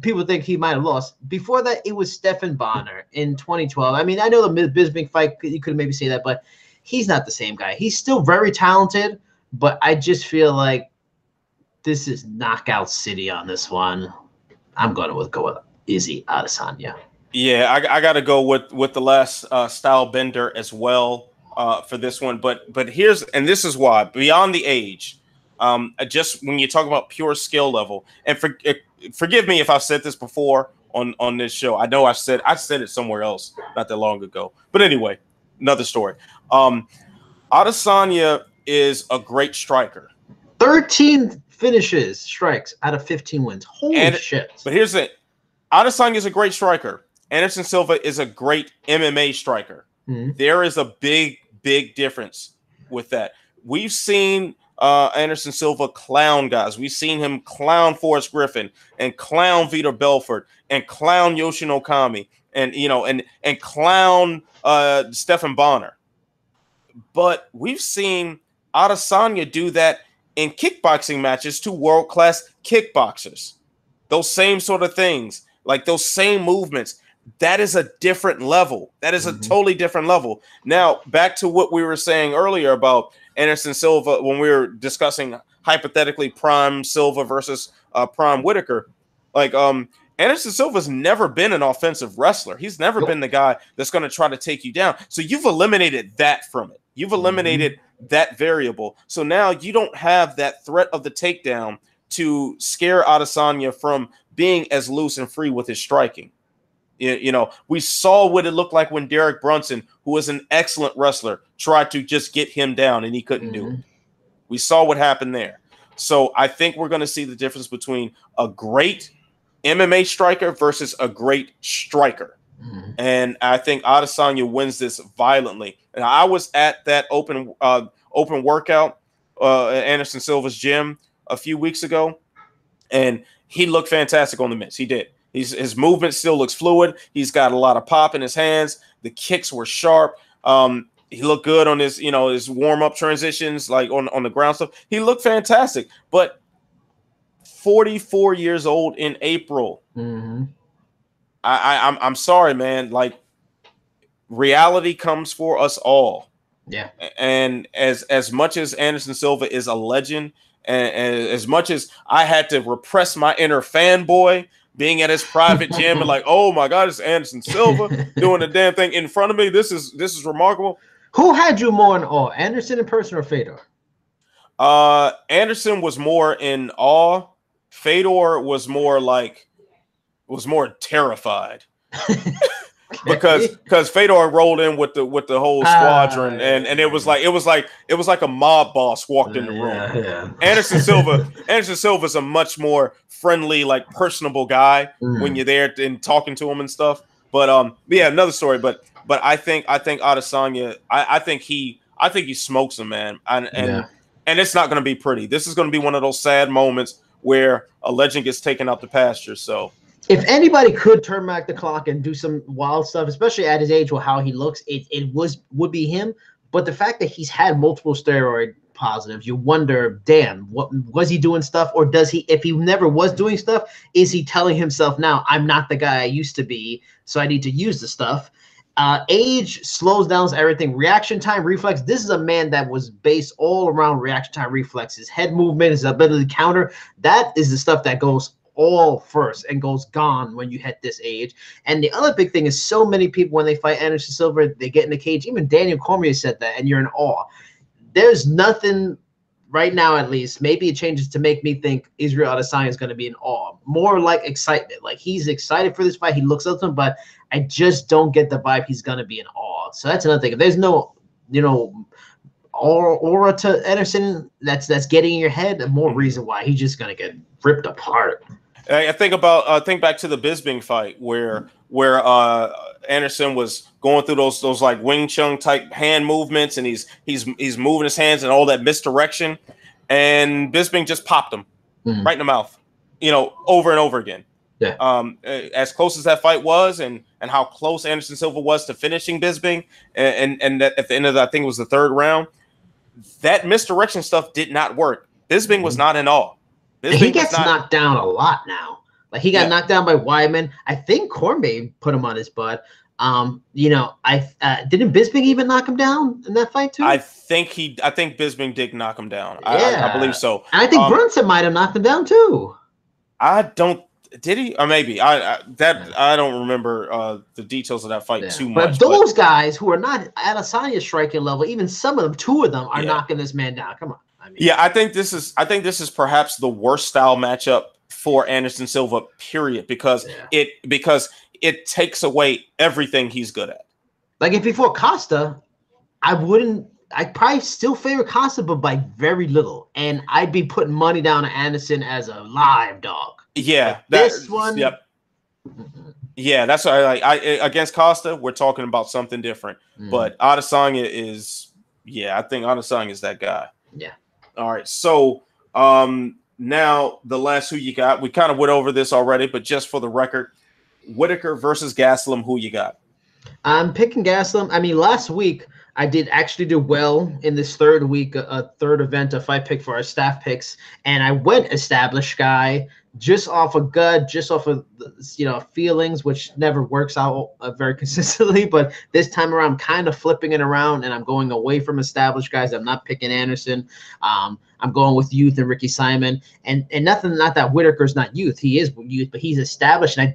People think he might have lost. Before that, it was Stephan Bonner in 2012. I mean, I know the Bisping fight, you could maybe say that, but he's not the same guy. He's still very talented, but I just feel like this is knockout city on this one. I'm going to go with Izzy Adesanya. Yeah, I got to go with the last style bender as well. For this one, but this is why, beyond the age, just when you talk about pure skill level, and forgive me if I've said this before on this show. I know I said it somewhere else not that long ago, but anyway, another story. Adesanya is a great striker. 13 strikes out of 15 wins. Holy shit! But here's it: Adesanya is a great striker. Anderson Silva is a great MMA striker. Mm-hmm. There is a big difference with that. We've seen Anderson Silva clown guys. We've seen him clown Forrest Griffin and clown Vitor Belfort and clown Yoshin Okami and clown Stephan Bonner. But we've seen Adesanya do that in kickboxing matches to world-class kickboxers. Those same sort of things, like those same movements. That is a different level. That is a totally different level. Now, back to what we were saying earlier about Anderson Silva when we were discussing hypothetically prime Silva versus prime Whitaker. Like Anderson Silva's never been an offensive wrestler. He's never been the guy that's going to try to take you down. So you've eliminated that from it. You've eliminated that variable. So now you don't have that threat of the takedown to scare Adesanya from being as loose and free with his striking. We saw what it looked like when Derek Brunson, who was an excellent wrestler, tried to just get him down and he couldn't do it. We saw what happened there. So I think we're going to see the difference between a great MMA striker versus a great striker. And I think Adesanya wins this violently. And I was at that open workout at Anderson Silva's gym a few weeks ago, and he looked fantastic on the mitts. He did. His movement still looks fluid. He's got a lot of pop in his hands. The kicks were sharp. He looked good on his warm-up transitions, like on the ground stuff. He looked fantastic. But 44 years old in April. I'm sorry, man. Like, reality comes for us all. Yeah. And as much as Anderson Silva is a legend, and as much as I had to repress my inner fanboy being at his private gym and like, oh my God, it's Anderson Silva doing the damn thing in front of me. This is remarkable. Who had you more in awe, Anderson in person or Fedor? Anderson was more in awe. Fedor was more terrified. because Fedor rolled in with the whole squadron, and it was like a mob boss walked in the room. Yeah. Anderson Silva's a much more friendly, like personable guy when you're there and talking to him and stuff. But yeah, another story. But I think Adesanya, I think he smokes him, man. And it's not going to be pretty. This is going to be one of those sad moments where a legend gets taken out the pasture. So. If anybody could turn back the clock and do some wild stuff, especially at his age with how he looks, it would be him. But the fact that he's had multiple steroid positives, you wonder, damn, what was he doing stuff, or does he? If he never was doing stuff, is he telling himself now, I'm not the guy I used to be, so I need to use the stuff? Age slows down everything. Reaction time, reflex. This is a man that was based all around reaction time, reflexes, head movement, his ability to counter. That is the stuff that goes all first and goes gone when you hit this age. And the other big thing is so many people, when they fight Anderson Silva, they get in the cage. Even Daniel Cormier said that, and you're in awe. There's nothing right now, at least. Maybe it changes to make me think Israel Adesanya is going to be in awe. More like excitement. Like, he's excited for this fight. He looks up to him, but I just don't get the vibe he's going to be in awe. So that's another thing. If there's no, aura to Anderson that's getting in your head, more reason why he's just going to get ripped apart. I think back to the Bisping fight where Anderson was going through those like Wing Chun type hand movements, and he's moving his hands and all that misdirection, and Bisping just popped him right in the mouth, over and over again. Yeah. As close as that fight was, and how close Anderson Silva was to finishing Bisping, and that at the end of I think it was the third round, that misdirection stuff did not work. Bisping was not in awe. He gets knocked down a lot now. Like, he got knocked down by Weidman. I think Cormier put him on his butt. Didn't Bisping even knock him down in that fight too? I think Bisping did knock him down. Yeah. I believe so. And I think Brunson might have knocked him down too. Did he? Or maybe I don't remember the details of that fight too much. But those guys who are not at Asanya's striking level, even some of them, two of them, are knocking this man down. Come on. I think this is perhaps the worst style matchup for Anderson Silva, period, because it takes away everything he's good at. Like, if he fought Costa, I'd probably still favor Costa, but by very little. And I'd be putting money down on Anderson as a live dog. Yeah. This one. Yep. Yeah, that's what I against Costa, we're talking about something different. But Adesanya I think Adesanya is that guy. Yeah. All right. So now the last who you got, we kind of went over this already, but just for the record, Whitaker versus Gastelum, who you got? I'm picking Gastelum. I mean, last week I did actually do well in this third week, a third event, a fight pick for our staff picks, and I went established guy just off of gut, just off of feelings, which never works out very consistently. But this time around, I'm kind of flipping it around, and I'm going away from established guys. I'm not picking Anderson. I'm going with youth and Ricky Simon, and nothing. Not that Whitaker's not youth; he is youth, but he's established. And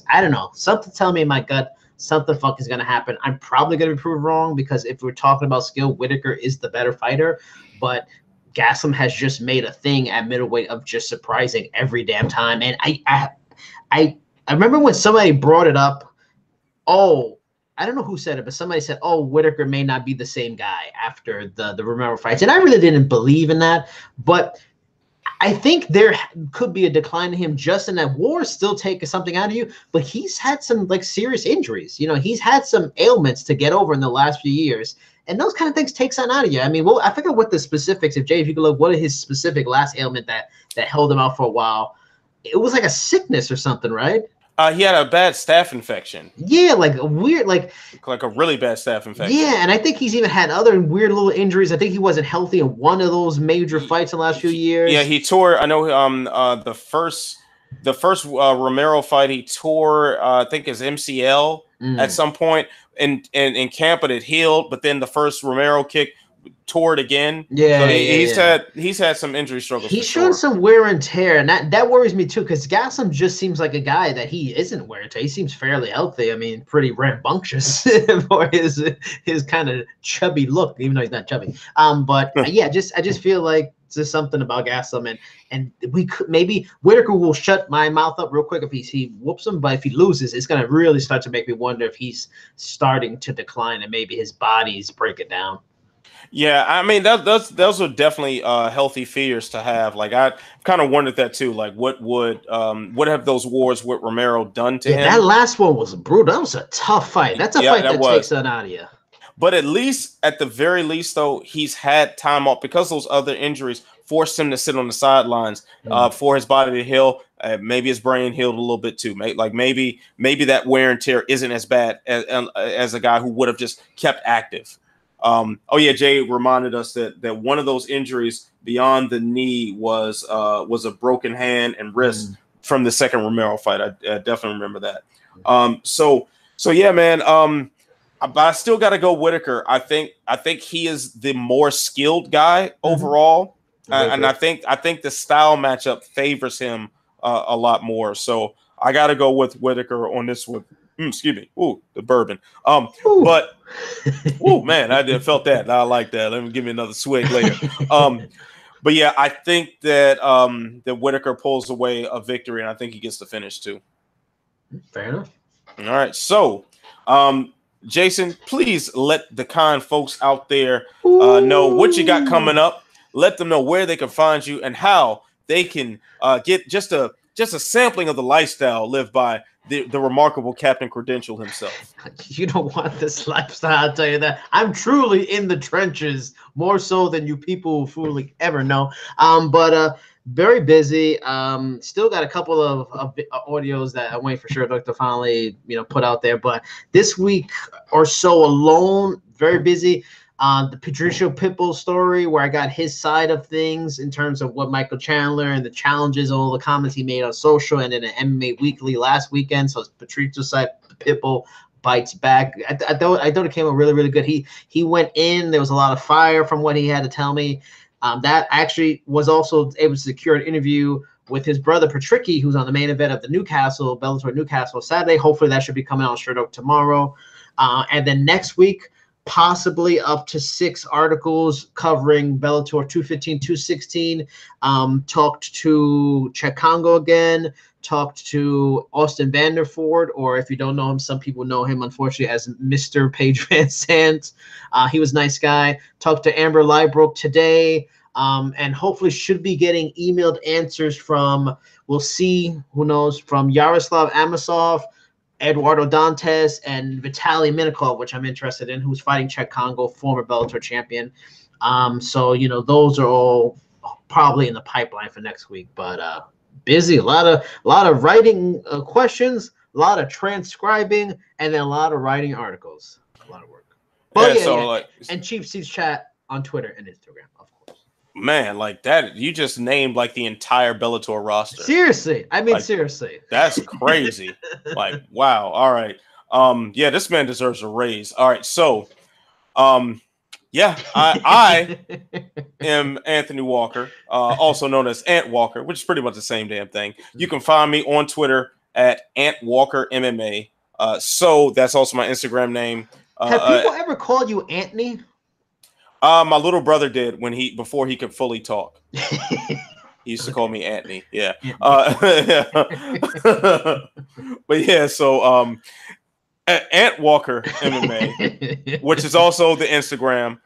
I don't know, something telling me in my gut something fuck is going to happen. I'm probably going to be proved wrong, because if we're talking about skill, Whitaker is the better fighter, but Gastelum has just made a thing at middleweight of just surprising every damn time. And I remember when somebody brought it up. Oh, I don't know who said it, but somebody said, "Oh, Whitaker may not be the same guy after the Romero fights," and I really didn't believe in that. But I think there could be a decline in him just in that war still take something out of you. But he's had some serious injuries. He's had some ailments to get over in the last few years. And those kind of things take something out of you. I mean, well, I forget what the specifics. If you could look, what is his specific last ailment that held him out for a while? It was like a sickness or something, right? He had a bad staph infection. Yeah, like a weird, like a really bad staph infection. Yeah, and I think he's even had other weird little injuries. I think he wasn't healthy in one of those major fights in the last few years. Yeah, he tore. I know. The first Romero fight, he tore. I think his MCL at some point. In camp, but it healed. But then the first Romero kick tore it again. Yeah, so he's had some injury struggles. He's shown some wear and tear, and that worries me too, because Gastelum just seems like a guy that he isn't wear and tear. He seems fairly healthy. I mean, pretty rambunctious for his kind of chubby look, even though he's not chubby. But I just feel like there's something about Gastelum, and we could maybe Whitaker will shut my mouth up real quick if he whoops him, but if he loses, it's gonna really start to make me wonder if he's starting to decline and maybe his body's breaking down. Yeah, I mean those are definitely healthy fears to have. Like, I kind of wondered that too. Like, what have those wars with Romero done to him? That last one was brutal. That was a tough fight. That's a fight that takes something out of you. But at the very least, though, he's had time off because those other injuries forced him to sit on the sidelines for his body to heal. Maybe his brain healed a little bit too. Maybe that wear and tear isn't as bad as a guy who would have just kept active. Jay reminded us that one of those injuries beyond the knee was a broken hand and wrist from the second Romero fight. I definitely remember that. So yeah, man. but I still got to go Whitaker. I think he is the more skilled guy overall, and I think the style matchup favors him a lot more. So I got to go with Whitaker on this one. Excuse me. Ooh, the bourbon. But oh man, I felt that. I like that. Let me give me another swig later. But yeah, I think that that Whitaker pulls away a victory, and I think he gets the finish too. Fair enough. All right, so Jason, please let the kind folks out there know what you got coming up. Let them know where they can find you and how they can get just a sampling of the lifestyle lived by the remarkable Captain Credential himself. You don't want this lifestyle, I'll tell you that. I'm truly in the trenches, more so than you people who fully ever know. But very busy. Still got a couple of audios that I'm waiting for Sherdog to finally, put out there. But this week or so alone, very busy. The Patricio Pitbull story, where I got his side of things in terms of what Michael Chandler and the challenges, all the comments he made on social, and then an MMA Weekly last weekend. So it's Patricio's side. Pitbull bites back. I thought it came out really, really good. He went in. There was a lot of fire from what he had to tell me. That actually was also able to secure an interview with his brother Patricky, who's on the main event of the Bellator Newcastle Saturday. Hopefully that should be coming out on Sherdog tomorrow. And then next week, possibly up to 6 articles covering Bellator 215, 216. Talked to Chet Congo again. Talked to Austin Vanderford, or if you don't know him, some people know him, unfortunately, as Mr. Paige Van Sant. He was a nice guy. Talked to Amber Liebrook today, and hopefully should be getting emailed answers from, we'll see, who knows, from Yaroslav Amosov, Eduardo Dantes, and Vitaly Minikov, which I'm interested in, who's fighting Chet Congo, former Bellator champion. So, those are all probably in the pipeline for next week. But busy, a lot of writing questions, a lot of transcribing, and then a lot of writing articles. A lot of work. But and Chief Seats Chat on Twitter and Instagram, of course. Man, like that, you just named like the entire Bellator roster. Seriously, seriously. That's crazy. Like, wow. All right. Yeah, this man deserves a raise. All right, so yeah, I am Anthony Walker, also known as Ant Walker, which is pretty much the same damn thing. You can find me on Twitter at Ant Walker MMA. So that's also my Instagram name. Have people ever called you Anthony? My little brother did before he could fully talk. He used to call me Anthony. Yeah. But yeah, so Ant Walker MMA, which is also the Instagram.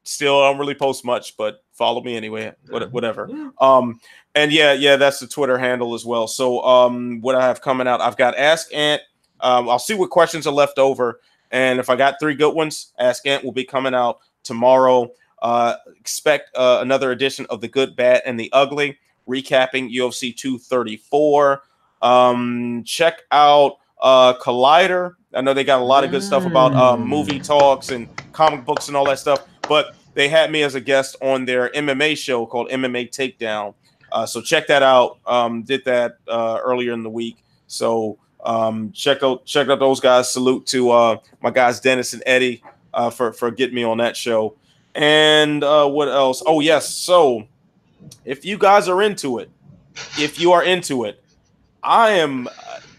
Still, I don't really post much, but follow me anyway. Whatever. And yeah, that's the Twitter handle as well. So what I have coming out, I've got Ask Ant. I'll see what questions are left over, and if I got 3 good ones, Ask Ant will be coming out tomorrow. Expect another edition of The Good, Bad, and the Ugly, recapping UFC 234. Check out Collider. I know they got a lot of good stuff about movie talks and comic books and all that stuff, but they had me as a guest on their MMA show called MMA Takedown. So check that out. Did that earlier in the week. So check out those guys. Salute to my guys Dennis and Eddie for getting me on that show. And what else? Oh yes. So if you guys are into it,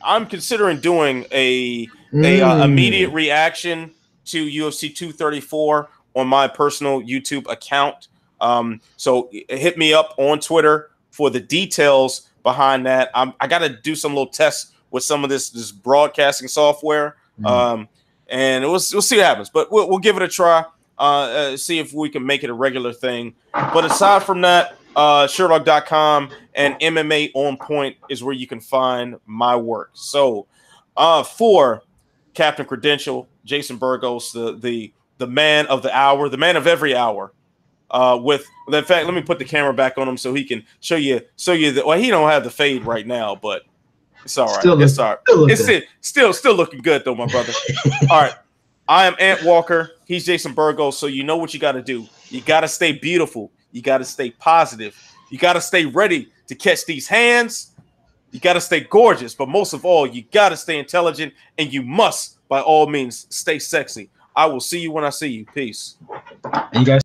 I'm considering doing a immediate reaction to UFC 234 on my personal YouTube account. So hit me up on Twitter for the details behind that. I got to do some little tests with some of this broadcasting software, and we'll see what happens. But we'll give it a try. See if we can make it a regular thing. But aside from that, Sherdog.com and MMA On Point is where you can find my work. So for Captain Credential, Jason Burgos, the man of the hour, the man of every hour. In fact, let me put the camera back on him so he can show you that. Well, he don't have the fade right now, but it's all right. It's all right. It's still looking good though, my brother. All right. I am Ant Walker. He's Jason Burgos. So you know what you got to do. You got to stay beautiful. You got to stay positive. You got to stay ready to catch these hands You got to stay gorgeous, but most of all, you got to stay intelligent, and you must, by all means, stay sexy. I will see you when I see you. Peace. And you guys.